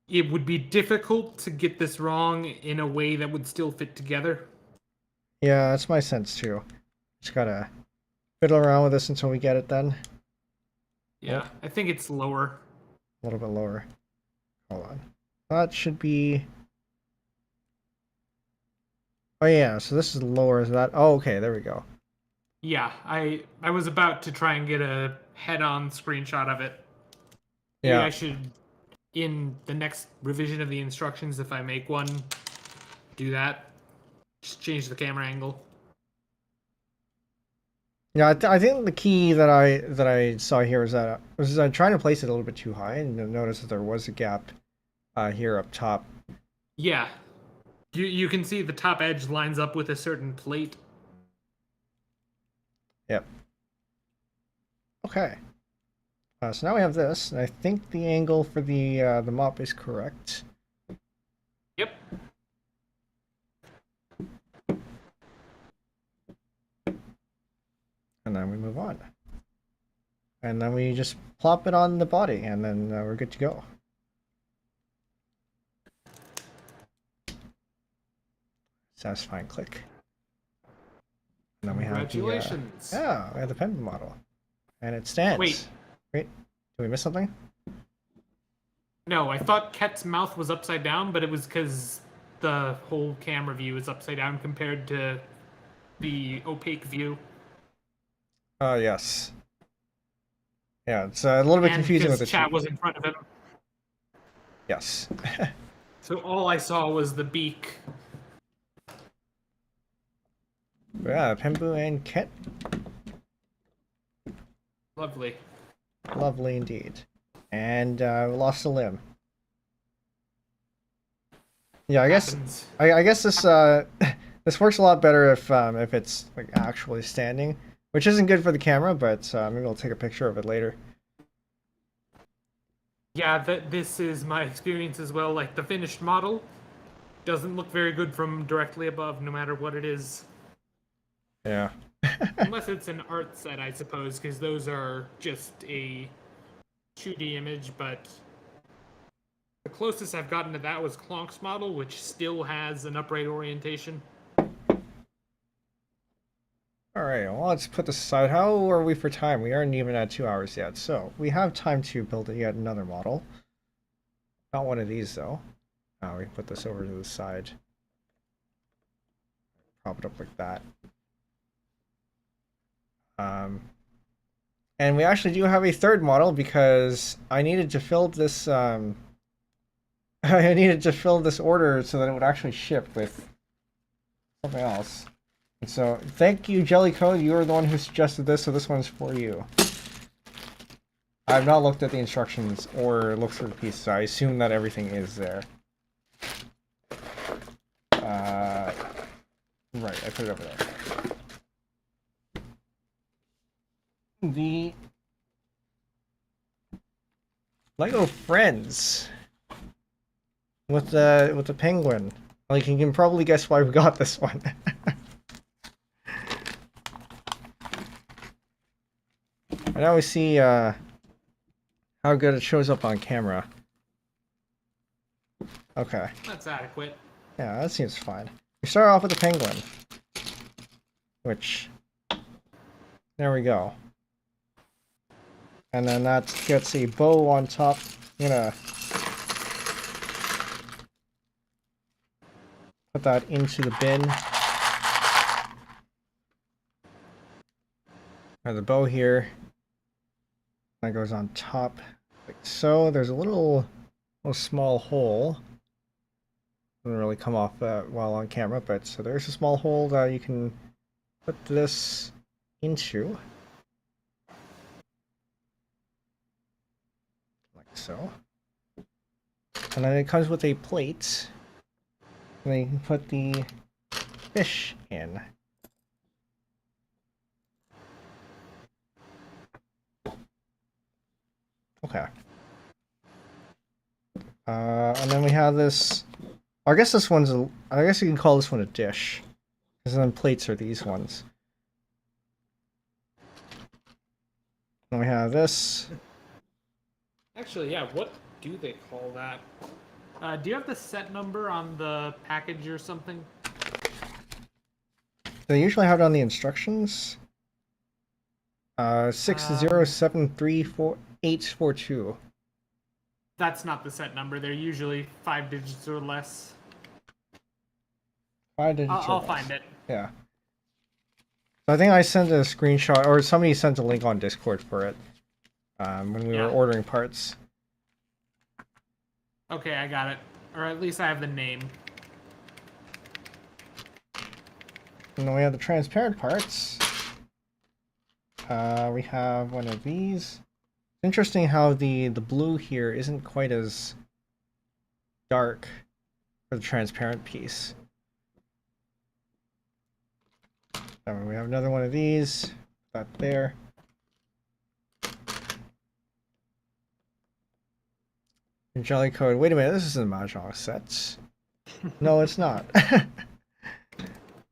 it would be difficult to get this wrong in a way that would still fit together. Yeah, that's my sense too. Just gotta fiddle around with this until we get it then. Yeah, I think it's lower. A little bit lower. Hold on. That should be... Oh yeah, so this is lower than that. Oh, okay, there we go. Yeah, I was about to try and get a head-on screenshot of it. Maybe Yeah. I should, in the next revision of the instructions, if I make one, do that. Just change the camera angle. Yeah, I think the key that I saw here was that I'm trying to place it a little bit too high, and you'll notice that there was a gap here up top. Yeah. You can see the top edge lines up with a certain plate. Yep. Okay. So now we have this, and I think the angle for the mop is correct. Yep. And then we move on. And then we just plop it on the body, and then we're good to go. Satisfying click. And then we have Congratulations. yeah, we have the Penbu model. And it stands. Wait. Did we miss something? No, I thought Ket's mouth was upside down, but it was because the whole camera view is upside down compared to the opaque view. Oh, yes. Yeah, it's a little bit confusing with the chat two. was in front of him. Yes. So all I saw was the beak. Yeah, Penbu and Ket. Lovely. Lovely indeed. And we lost a limb. Yeah, I guess this this works a lot better if it's like actually standing, which isn't good for the camera, but maybe I'll take a picture of it later. Yeah, this is my experience as well. Like, the finished model doesn't look very good from directly above, no matter what it is. Yeah. Unless it's an art set, I suppose, because those are just a 2D image, but the closest I've gotten to that was Clonk's model, which still has an upright orientation. Alright, well, let's put this aside. How are we for time? We aren't even at 2 hours yet, so we have time to build yet another model. Not one of these, though. We can put this over to the side. Prop it up like that. And we actually do have a third model because I needed to fill this I needed to fill this order so that it would actually ship with something else. And so thank you, Jellycode. You were the one who suggested this, so this one's for you. I've not looked at the instructions or looked through the piece, so I assume that everything is there. Right, I put it over there. The Lego Friends with the penguin. Like, you can probably guess why we got this one. I now we see how good it shows up on camera. Okay. That's adequate. Yeah, that seems fine. We start off with the penguin. Which... There we go. And then that gets a bow on top. I'm gonna... put that into the bin. There's the bow here. That goes on top, like so. There's a little small hole. Doesn't really come off well on camera, but so there's a small hole that you can put this into, like so. And then it comes with a plate. And then you can put the fish in. Okay. And then we have this. I guess this one's a. I guess you can call this one a dish, because then plates are these ones. And we have this. Actually, yeah. What do they call that? Do you have the set number on the package or something? They usually have it on the instructions. 60734842. That's not the set number. They're usually 5 digits or less. 5 digits. I'll find it. Yeah. So I think I sent a screenshot, or somebody sent a link on Discord for it when we were ordering parts. Okay, I got it. Or at least I have the name. And then we have the transparent parts. We have one of these. It's interesting how the blue here isn't quite as dark for the transparent piece. And we have another one of these. That there. And Jolly Code. Wait a minute, this isn't a Mahjong set. No, it's not.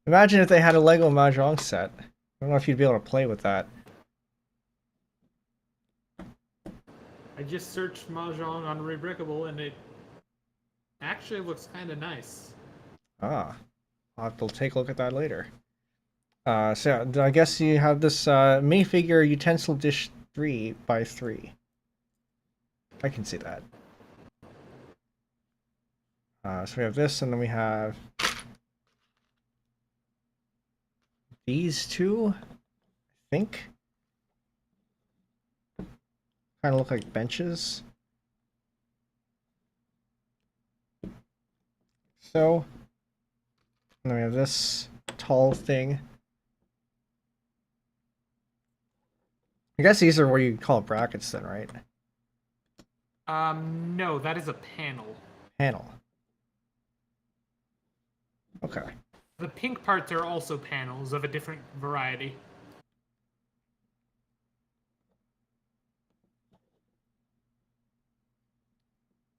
Imagine if they had a Lego Mahjong set. I don't know if you'd be able to play with that. I just searched Mahjong on Rebrickable and it actually looks kind of nice. Ah, I'll have to take a look at that later. So yeah, I guess you have this minifigure utensil dish 3x3. I can see that. So we have this, and then we have these two, I think. Kind of look like benches. So, and then we have this tall thing. I guess these are what you call brackets then, right? No, that is a panel. Panel. Okay. The pink parts are also panels of a different variety.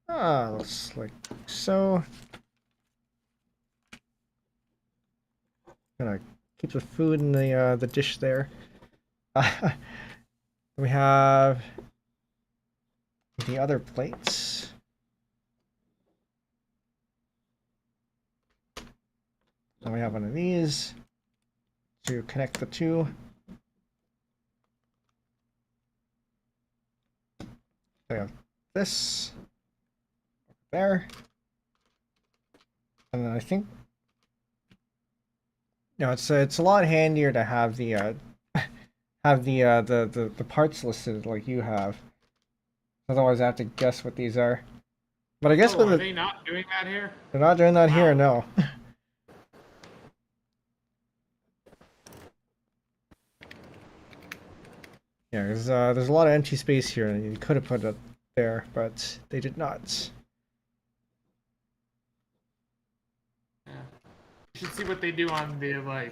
Looks like so. Gonna keep the food in the dish there. We have the other plates. And we have one of these to connect the two. We have this there, and then I think it's a lot handier to have the the parts listed like you have. Otherwise, I have to guess what these are. But I guess are they not doing that here? They're not doing that here, no. Yeah, there's a lot of empty space here, and you could have put it there, but they did not. Yeah. You should see what they do on the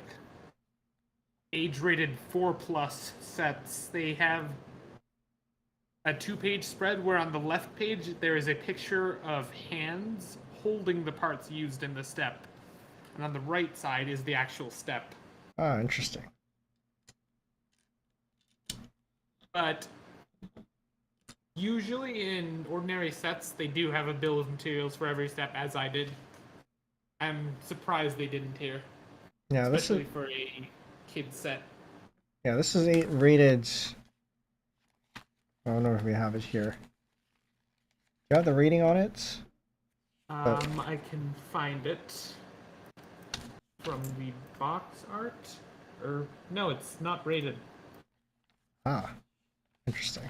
age-rated 4+ sets. They have a 2-page spread where on the left page there is a picture of hands holding the parts used in the step, and on the right side is the actual step. Ah, interesting. But Usually in ordinary sets, they do have a bill of materials for every step, as I did. I'm surprised they didn't here, Yeah, this is especially for a kid set. this is rated. I don't know if we have it here. Do you have the rating on it? I can find it from the box art. Or no, it's not rated. Ah, interesting.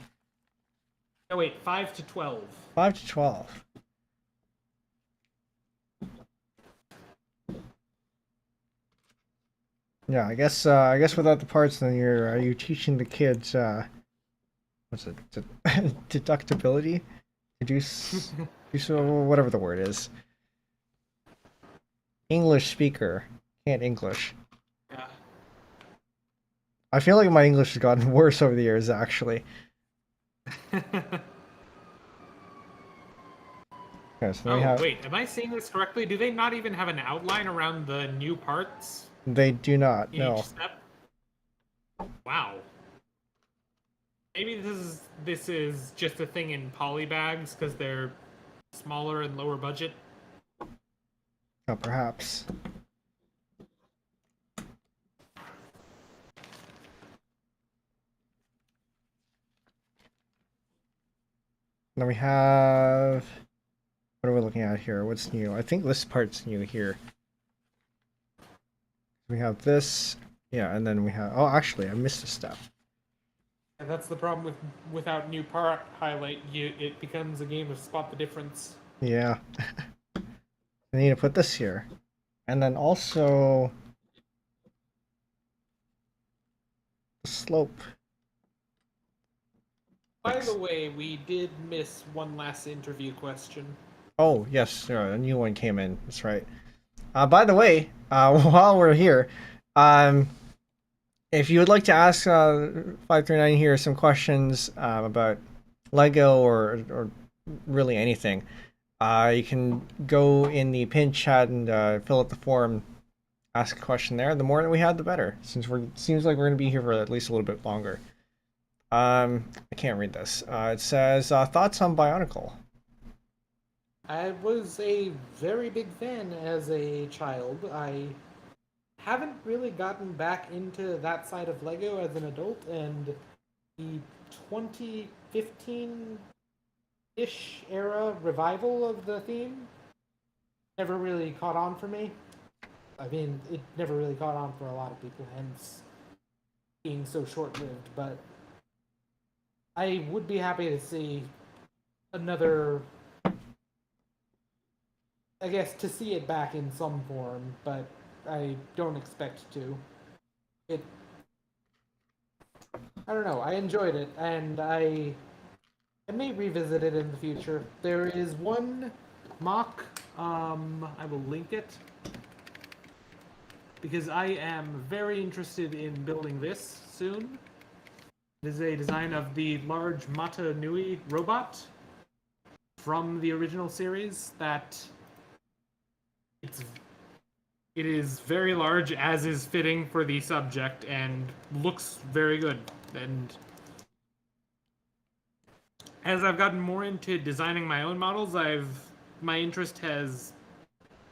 No, wait, 5 to 12. 5 to 12. Yeah, I guess without the parts, then are you teaching the kids what's it deductibility, deduce, whatever the word is. English speaker can't English. Yeah. I feel like my English has gotten worse over the years, actually. Okay, so Oh, we have. wait, am I seeing this correctly? Do they not even have an outline around the new parts They do not. in No. each step? Wow. Maybe this is just a thing in poly bags because they're smaller and lower budget. Oh, perhaps. Then we have. What are we looking at here? What's new? I think this part's new here. We have this. Yeah, and then we have. Oh, actually, I missed a step. And that's the problem without new part highlight. It becomes a game of spot the difference. Yeah. I need to put this here. And then also. The slope. By the way, we did miss one last interview question. Oh, yes, a new one came in. That's right. By the way, while we're here, if you would like to ask 539 here some questions about Lego or really anything, you can go in the pinned chat and fill out the form, ask a question there. The more that we have, the better, since seems like we're going to be here for at least a little bit longer. I can't read this. It says, thoughts on Bionicle? I was a very big fan as a child. I haven't really gotten back into that side of Lego as an adult, and the 2015-ish era revival of the theme never really caught on for me. I mean, it never really caught on for a lot of people, hence being so short-lived, but I would be happy to see another, I guess, to see it back in some form, but I don't expect to. I don't know, I enjoyed it, and I may revisit it in the future. There is one mock, I will link it, because I am very interested in building this soon. It is a design of the large Mata Nui robot from the original series that it is very large, as is fitting for the subject, and looks very good. And as I've gotten more into designing my own models, my interest has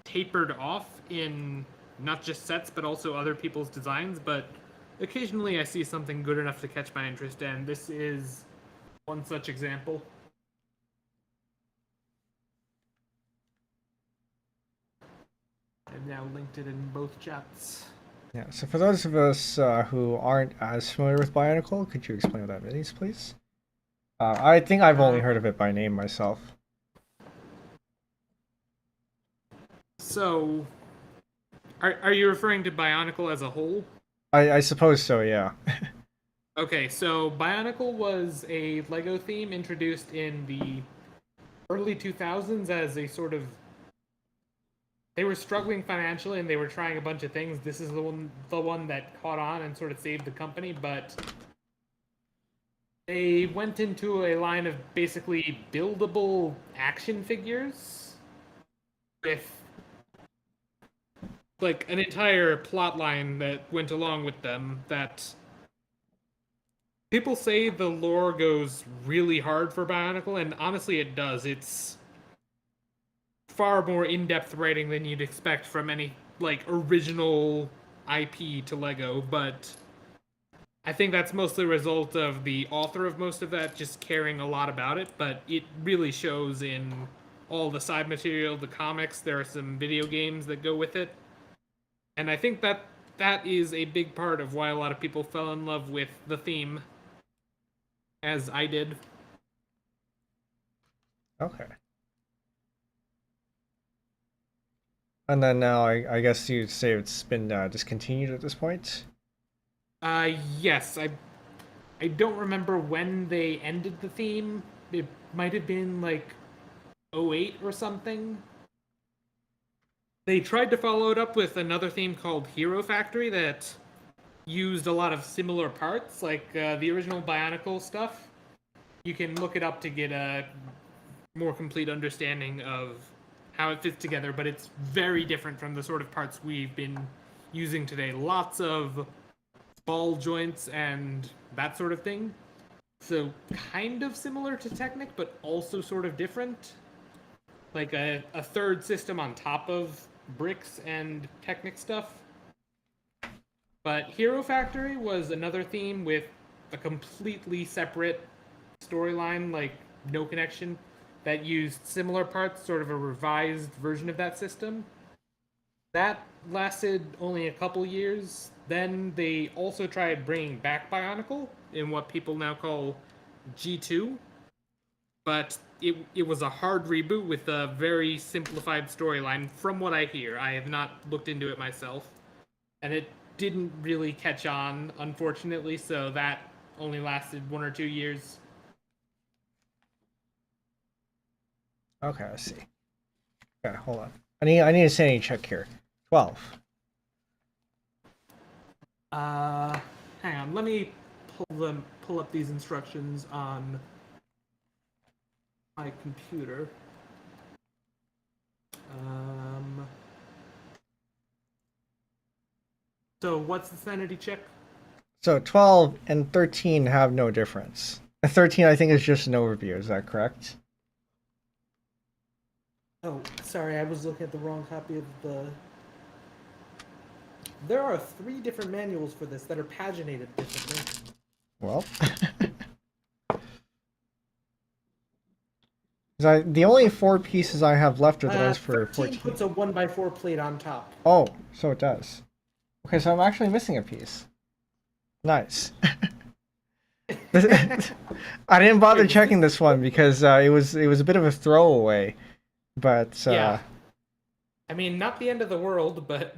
tapered off in not just sets, but also other people's designs. But occasionally I see something good enough to catch my interest, and this is one such example. I've now linked it in both chats. Yeah, so for those of us who aren't as familiar with Bionicle, could you explain what that means, please? I think I've only heard of it by name myself. So, are you referring to Bionicle as a whole? I suppose so, yeah. Okay, so Bionicle was a Lego theme introduced in the early 2000s as a sort of... They were struggling financially and they were trying a bunch of things. This is the one that caught on and sort of saved the company, but they went into a line of basically buildable action figures with like an entire plot line that went along with them that People say the lore goes really hard for Bionicle, and honestly, it does. It's far more in-depth writing than you'd expect from any like original IP to Lego, but I think that's mostly a result of the author of most of that just caring a lot about it, but it really shows in all the side material, the comics. There are some video games that go with it. And I think that is a big part of why a lot of people fell in love with the theme, as I did. Okay. And then now, I guess you'd say it's been discontinued at this point? Yes, I don't remember when they ended the theme. It might have been like '08 or something. They tried to follow it up with another theme called Hero Factory that used a lot of similar parts, like the original Bionicle stuff. You can look it up to get a more complete understanding of how it fits together, but it's very different from the sort of parts we've been using today. Lots of ball joints and that sort of thing. So kind of similar to Technic, but also sort of different. Like a third system on top of bricks and Technic stuff. But Hero Factory was another theme with a completely separate storyline, like no connection, that used similar parts, sort of a revised version of that system. That lasted only a couple years. Then they also tried bringing back Bionicle in what people now call G2. But it was a hard reboot with a very simplified storyline, from what I hear. I have not looked into it myself. And it didn't really catch on, unfortunately, so that only lasted 1 or 2 years. Okay, I see. Okay, hold on. I need a sanity check here. 12. Hang on, let me pull up these instructions on my computer. So what's the sanity check? So 12 and 13 have no difference. 13, I think, is just an overview. Is that correct? Oh, sorry, I was looking at the wrong copy of the... There are 3 different manuals for this that are paginated differently. Well, the only 4 pieces I have left are those for 14. Puts a 1x4 plate on top. Oh, so it does. Okay, so I'm actually missing a piece. Nice. I didn't bother checking this one because it was a bit of a throwaway, but yeah. I mean, not the end of the world, but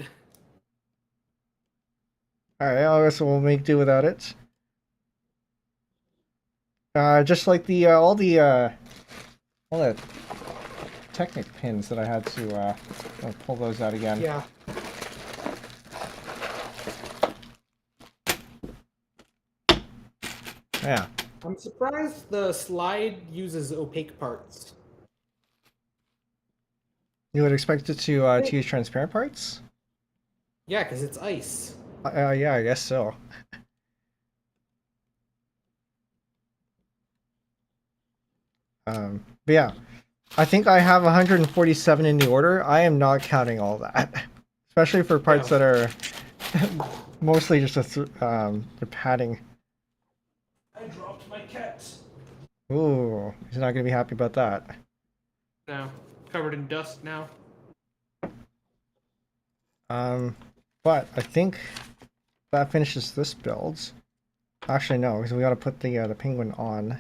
all right, I guess we'll make do without it. Just like the all the Technic pins that I had to I'll pull those out again. Yeah. Yeah. I'm surprised the slide uses opaque parts. You would expect it to use transparent parts? Yeah, because it's ice. Yeah, I guess so. But yeah, I think I have 147 in the order. I am not counting all that, especially for parts that are mostly just the padding. I dropped my cat. Ooh, he's not gonna be happy about that. no, covered in dust now. But I think that finishes this build. Actually, no, because we gotta put the penguin on,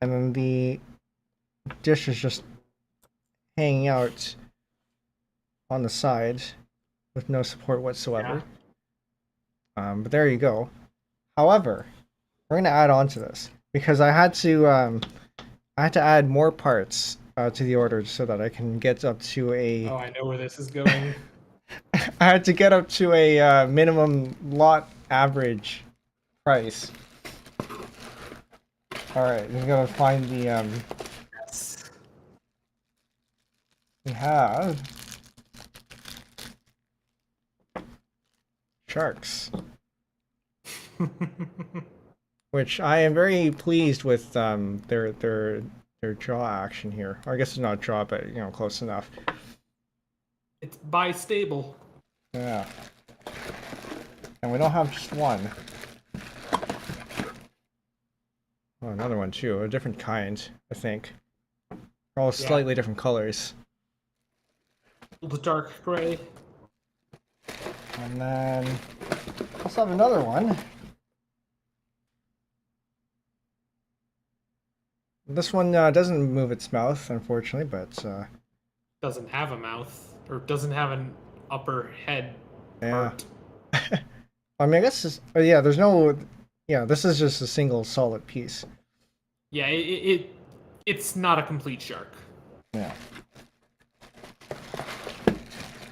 and then the dish is just hanging out on the side with no support whatsoever. Yeah. But there you go. However, we're gonna add on to this because I had to add more parts to the order so that I can get up to a. Oh, I know where this is going. I had to get up to a minimum lot average price. All right, we're gonna find the Yes. We have sharks. which I am very pleased with their jaw action here. Or I guess it's not jaw, but you know, close enough. It's bistable. Yeah. And we don't have just one. Oh, another one too, a different kind, I think. All slightly different colors. The dark gray. And then also have another one. This one doesn't move its mouth, unfortunately, but Doesn't have a mouth, or doesn't have an upper head yeah. part. I mean, I guess yeah. There's no, yeah. This is just a single solid piece. Yeah, it's not a complete shark. Yeah.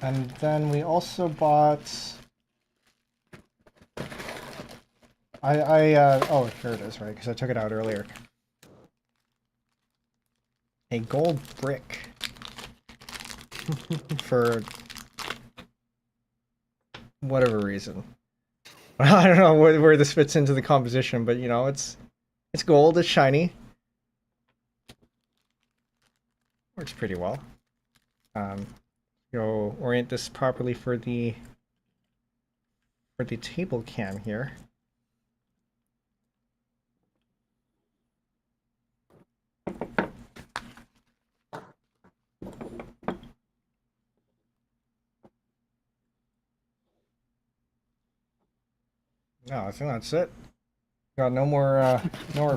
And then we also bought. Oh, here it is, right? Because I took it out earlier. A gold brick for whatever reason. I don't know where this fits into the composition, but you know, it's gold, it's shiny. Works pretty well. You'll orient this properly for the table cam here. No, I think that's it. Got no more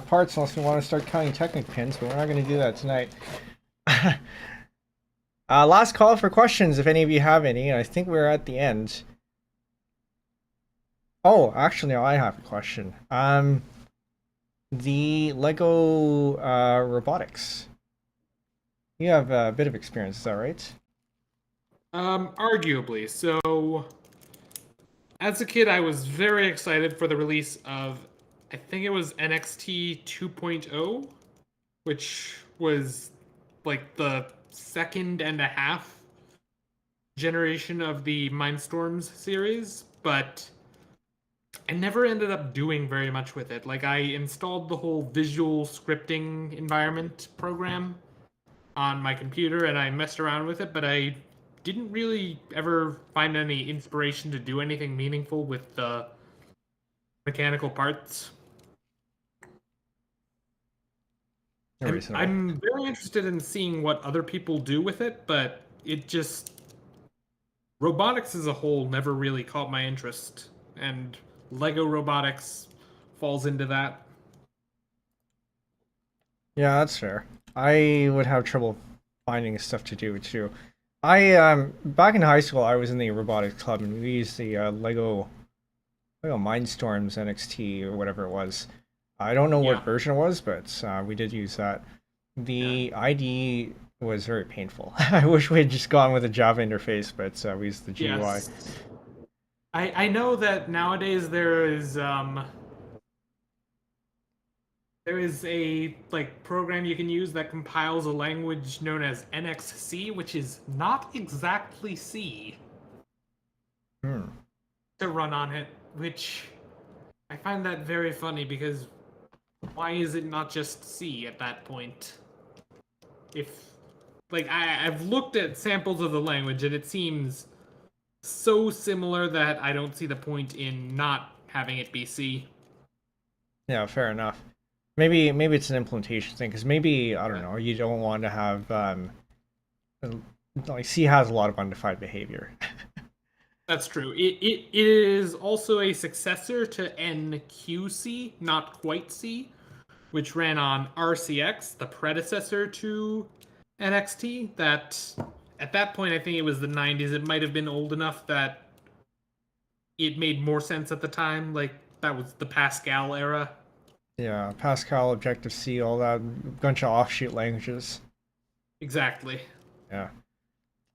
parts unless we want to start counting Technic pins, but we're not going to do that tonight. Last call for questions, if any of you have any. I think we're at the end. Oh, actually, no, I have a question. The Lego robotics. You have a bit of experience, is that right? Arguably. So, as a kid, I was very excited for the release of, I think it was NXT 2.0, which was like the second and a half generation of the Mindstorms series, but I never ended up doing very much with it. Like, I installed the whole visual scripting environment program on my computer and I messed around with it, but I didn't really ever find any inspiration to do anything meaningful with the mechanical parts. I'm very interested in seeing what other people do with it, but it just... robotics as a whole never really caught my interest, and Lego robotics falls into that. Yeah, that's fair. I would have trouble finding stuff to do too. I back in high school I was in the robotics club and we used the Lego Mindstorms NXT or whatever it was. I don't know what version it was, but we did use that. The ID was very painful. I wish we had just gone with a Java interface, but we used the GUI. Yes. I know that nowadays there is a like program you can use that compiles a language known as NXC, which is not exactly C, to run on it, which I find that very funny because why is it not just C at that point? If, like, I've looked at samples of the language and it seems so similar that I don't see the point in not having it be C. Yeah, fair enough. Maybe it's an implementation thing, because maybe, I don't know, you don't want to have like C has a lot of undefined behavior. That's true. It is also a successor to NQC, not quite C, which ran on RCX, the predecessor to NXT. That at that point, I think it was the 90s. It might have been old enough that it made more sense at the time. Like, that was the Pascal era. Yeah, Pascal, Objective-C, all that bunch of offshoot languages. Exactly. Yeah.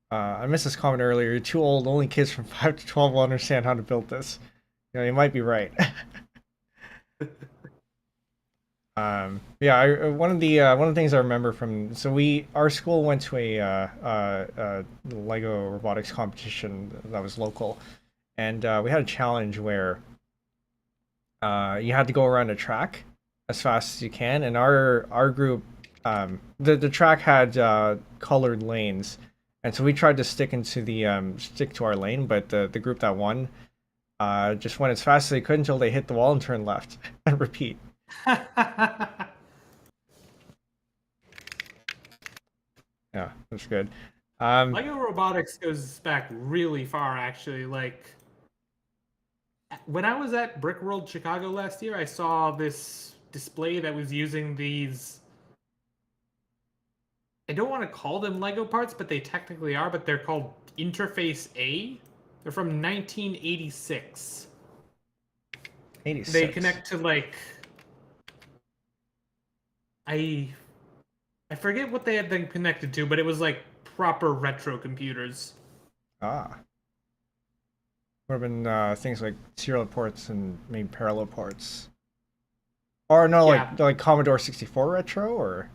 I missed this comment earlier. You're too old. Only kids from 5 to 12 will understand how to build this. You know, you might be right. Yeah, one of the things I remember from, so our school went to a Lego robotics competition that was local, and we had a challenge where you had to go around a track as fast as you can, and our group, the track had colored lanes, and so we tried to stick to our lane, but the group that won just went as fast as they could until they hit the wall and turned left and repeat. Yeah, that's good. Lego robotics goes back really far, actually. Like, when I was at Brick World Chicago last year, I saw this display that was using these. I don't want to call them Lego parts, but they technically are, but they're called Interface A. They're from 1986. 86. They connect to, like, I forget what they had been connected to, but it was like proper retro computers. Ah. Would have been things like serial ports and maybe parallel ports. Or no, Yeah. like Commodore 64 retro, or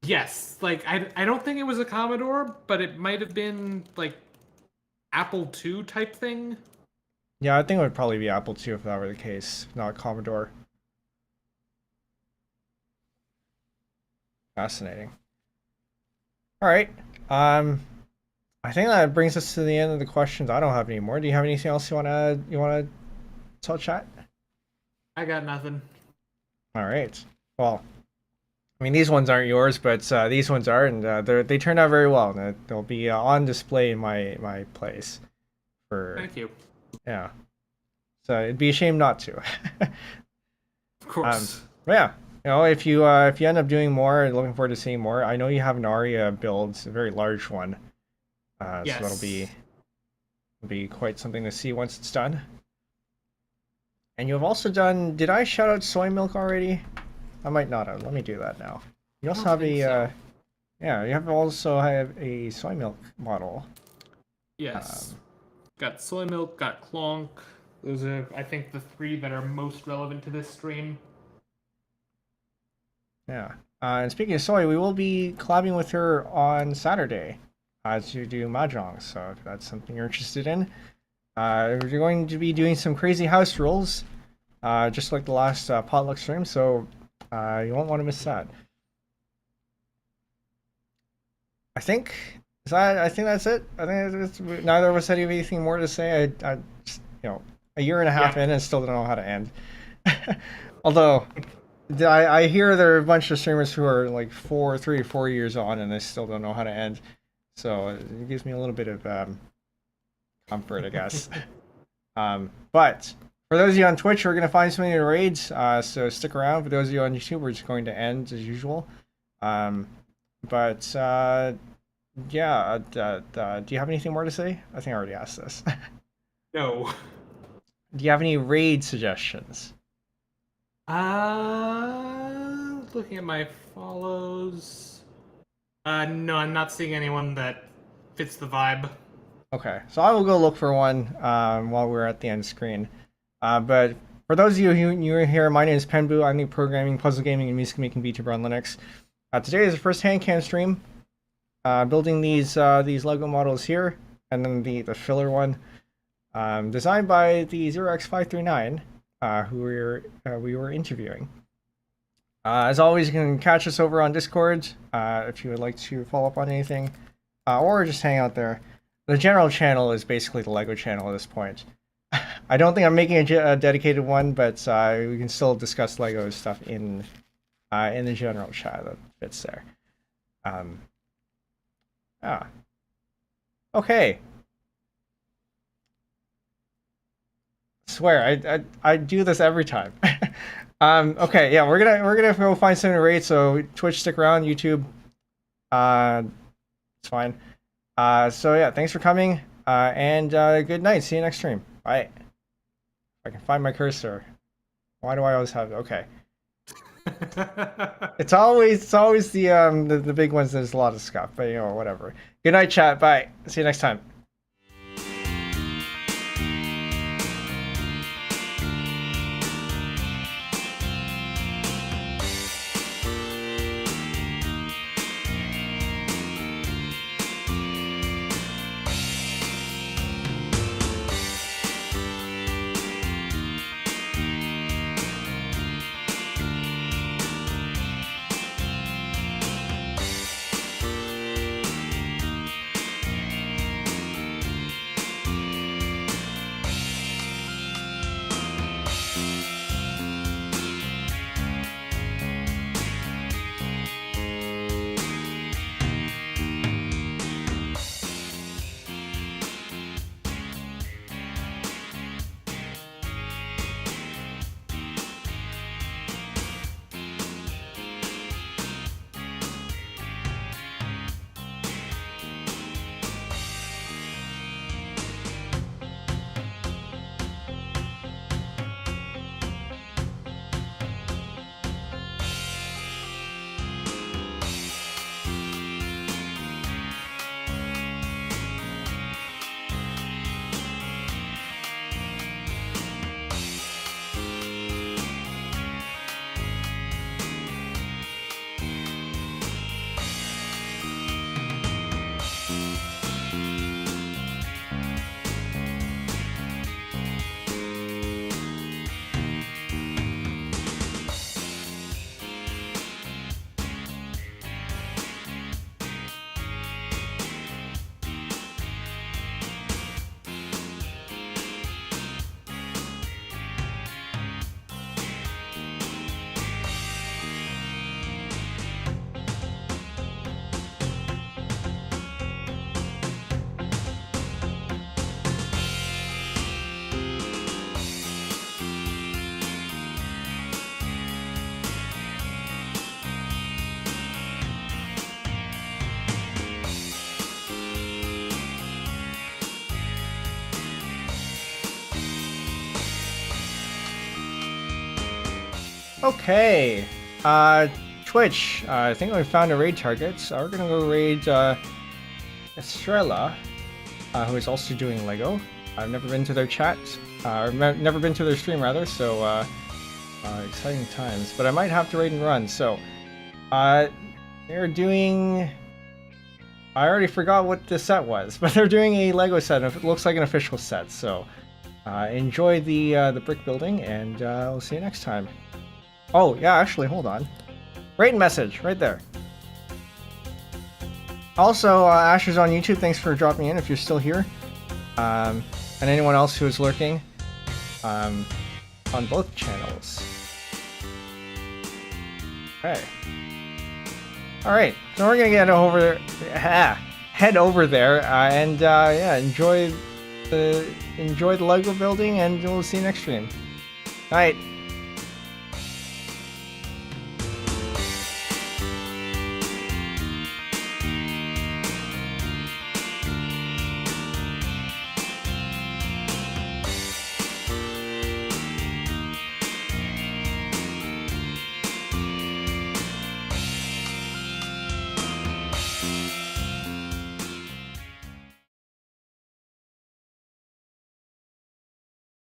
Yes, like I don't think it was a Commodore, but it might have been like Apple II type thing. yeah, I think it would probably be Apple II if that were the case, not Commodore. Fascinating. All right. I think that brings us to the end of the questions. I don't have any more. Do you have anything else you want to tell chat? I got nothing. All right. Well, I mean, these ones aren't yours, but these ones are, and they turned out very well. And they'll be on display in my place. Thank you. Yeah. So it'd be a shame not to. Of course. But yeah, if you end up doing more, looking forward to seeing more. I know you have an Aria build, a very large one. Yes. So that'll be quite something to see once it's done. And you have also done. Did I shout out soy milk already? I might not have. Let me do that now. You also have a. Yeah, you also have a soy milk model. Yes. Got soy milk, got Clonk. Those are, I think, the three that are most relevant to this stream. Yeah. And speaking of soy, we will be collabing with her on Saturday to do mahjong. So if that's something you're interested in, we're going to be doing some crazy house rules, just like the last potluck stream. So you won't want to miss that. I think that's it. I think neither of us had anything more to say. I just, a year and a half in and still don't know how to end. Although I hear there are a bunch of streamers who are like 3 or 4 years on and they still don't know how to end. So it gives me a little bit of comfort, I guess. But for those of you on Twitch, we're going to find some new raids, so stick around. For those of you on YouTube, we're just going to end as usual. But yeah, do you have anything more to say? I think I already asked this. No. Do you have any raid suggestions? Looking at my follows. No, I'm not seeing anyone that fits the vibe. Okay, so I will go look for one while we're at the end screen. But for those of you who are here, my name is Penbu. I'm the programming, puzzle gaming, and music making VTuber on Linux. Today is the first HANDCAM stream. Building these Lego models here, and then the filler one, designed by the 0x539, who we were interviewing. As always, you can catch us over on Discord if you would like to follow up on anything, or just hang out there. The general channel is basically the Lego channel at this point. I don't think I'm making a dedicated one, but we can still discuss Lego stuff in the general chat that fits there. Okay. Swear, I do this every time. Okay, yeah, we're gonna go find some raids. So Twitch, stick around. YouTube, it's fine. So yeah, thanks for coming. And good night. See you next stream. Bye. If I can find my cursor. Why do I always have it? Okay. It's always the big ones. There's a lot of stuff, but whatever. Good night, chat. Bye. See you next time. Okay. Twitch. I think we found a raid target. So we're gonna go raid Estrella, who is also doing Lego. I've never been to their chat, or never been to their stream rather. So exciting times. But I might have to raid and run. So they're doing. I already forgot what the set was, but they're doing a Lego set. It looks like an official set. So enjoy the brick building, and we'll see you next time. Oh yeah, actually, hold on. Raid message right there. Also, Asher's on YouTube. Thanks for dropping in if you're still here. And anyone else who is lurking on both channels. Okay. All right, so we're gonna get head over there, and yeah, enjoy the Lego building, and we'll see you next stream. Night.